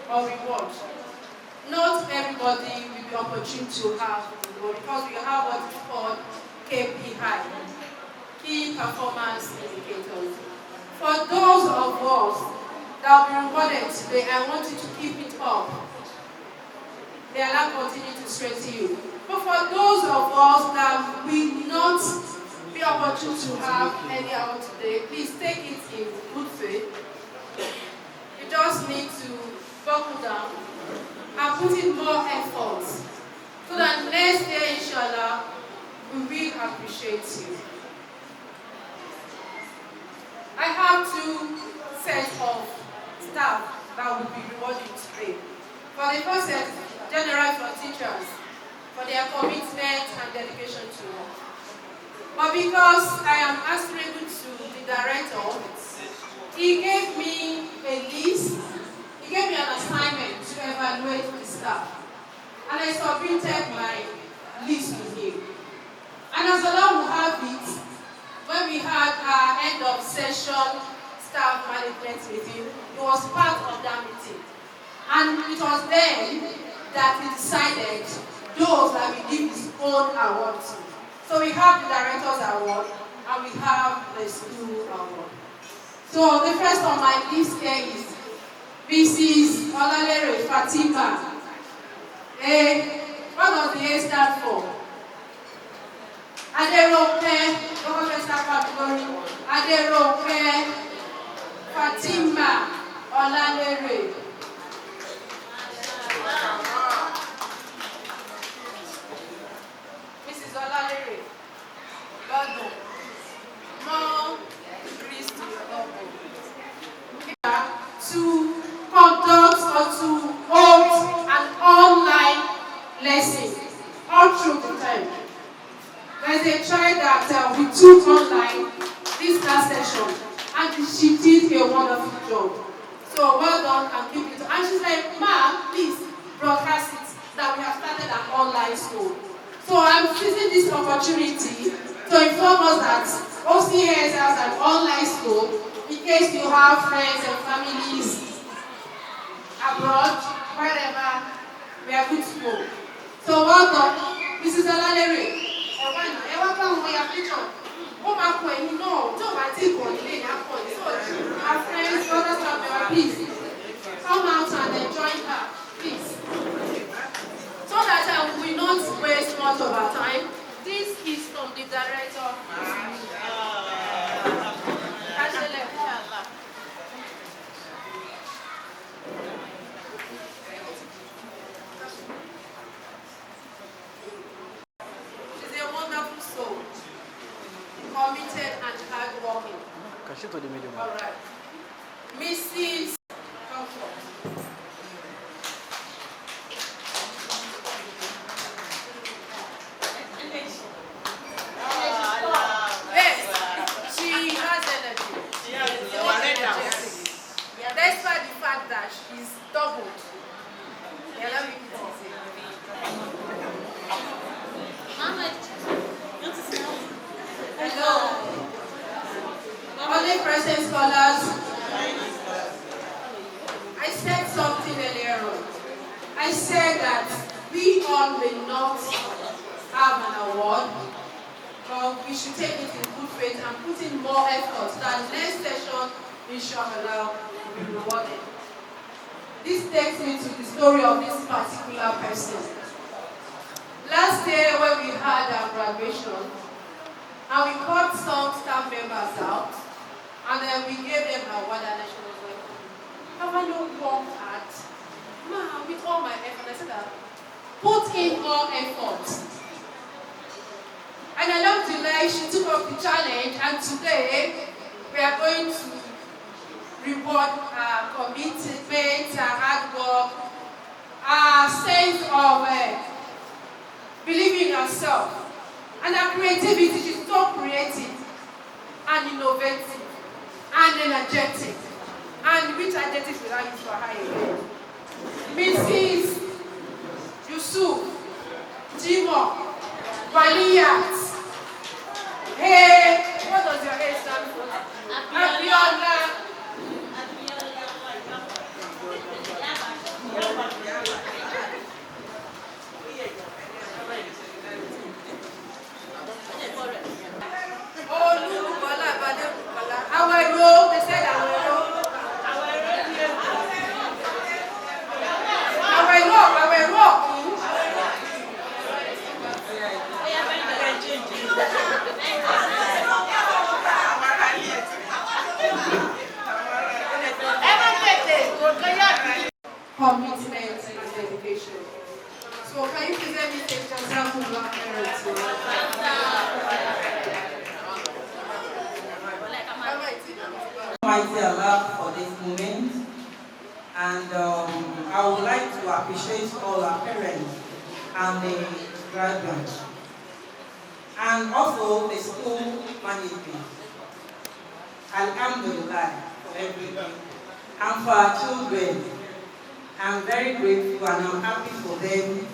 or reward, not everybody will be opportune to have reward because we have what is called KPI, Key Performance Indicators. For those of us that will be rewarded today, I want you to keep it up. May Allah continue to strengthen you. But for those of us that will not be opportune to have any award today, please take it in good faith. You just need to buckle down and put in more effort so that next year, inshallah, we will appreciate you. I have 2 sets of staff that will be rewarded today. For the first set, general for teachers, for their commitment and dedication to work. But because I am answerable to the director, he gave me a list, he gave me an assignment to evaluate printed my list with him. And as Allah will have it, when we had our end of session staff management meeting, it was part of that meeting. And it was then that we decided those that we give his own award to. So we have the Director's Award and we have the School Award. So the first on my list here is Mrs. Olalere Fatima. What does the A stand for? Aderoke, Aderoke Fatima Olalere. Mrs. Olalere, well done. More grease to your elbow. To conduct or to hold an online lesson all through the time. There's a child that we took online this last session, and she did a wonderful job. So well done and keep it. And she said, "Ma'am, please broadcast it that we have started an online school." So I'm using this opportunity to inform us that OCS has an online school in case you have friends and families abroad, wherever, we are good to go. So well done, Mrs. Olalere. Our friends, brothers and sisters, please come out and join her, please. So that we will not waste much of our time. This is from the director. She's a wonderful soul, committed and hardworking. Can she to the medium? All right. Mrs. Comfort. Yes, she has energy. So energetic. Despite the fact that she's doubled. Yeah, let me put it. Hello. Only present scholars. I said something earlier on. I said that we all may not have an award, but we should take it in good faith and put in more effort so that next session, inshallah, will be rewarded. This takes me to the story of this particular person. Last year when we had our graduation, and we called some staff members out, and then we gave them an award, and she was like, "Have I not worked hard? Ma, with all my effort." I said that, put in more effort. And alhamdulillah, she took up the challenge, and today we are going to reward our commitment, our hard work, our sense of believing in ourselves, and our creativity. She's so creative and innovative and energetic. And which adjective will I use for her again? Mrs. Yusuf Jimo Waliyat. Hey, what does your A stand for? Abiola. Awero, they said Awero. Commitment and dedication. So can you present me take an example of our parents? Almighty Allah for this moment, and I would like to appreciate all our parents and the graduates, and also the school management. Alhamdulillah for everything, and for our children. I'm very grateful and I'm happy for them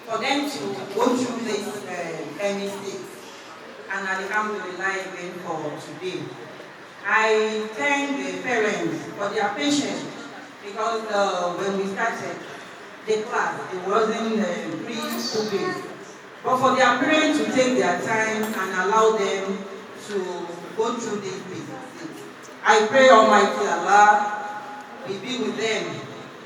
for them to go through this mistakes. And alhamdulillah again for today. I thank the parents for their patience because when we started the class, it wasn't pre-COVID. But for their parents to take their time and allow them to go through this business. I pray Almighty Allah will be with them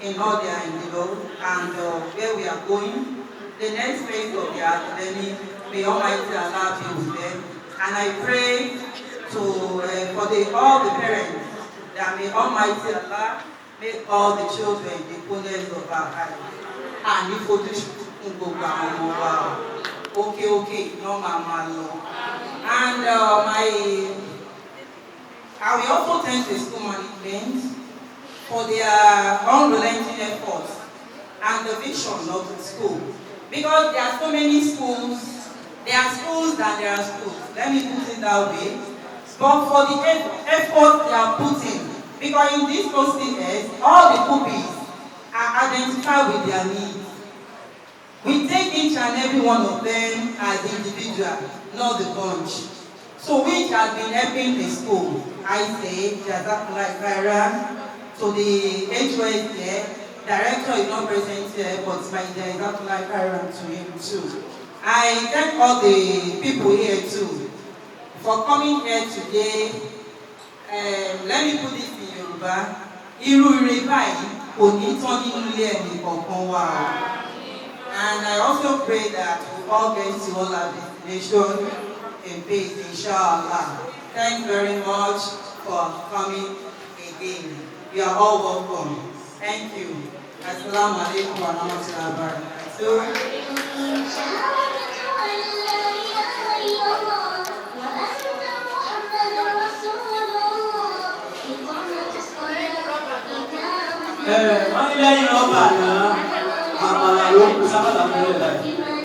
in all their endeavor and where we are going. The next phase of their academic, may Almighty Allah be with them. And I pray for all the parents that may Almighty Allah make all the children the fullness of our heart. And if you go okay, no mama no. And I will also thank the school management for their unrelenting efforts and the vision of the school. Because there are so many schools, there are schools and there are schools. Let me put it that way. But for the effort they are putting, because in this process, all the pupils are identified with their needs. We take each and every one of them as individuals, not the bunch. So which has been helping the school. I say, Jazakallah khairan, to the HOS here, director is not present here, but my Jazakallah khairan to him too. I thank all the people here too for coming here today. Let me put this in Yoruba. Irú ire báyìí kò ní tán nínú ilé ẹnì kọ̀ọ̀kan wa. And I also pray that we all get to all our destination in peace, inshallah. Thanks very much for coming again. You are all welcome. Thank you. Assalamu alaikum wa rahmatullahi wa barakatuh. Wọ́n ní lẹ́yìn ọba náà, àmàlà ló kù sábàlá fún ilẹ̀.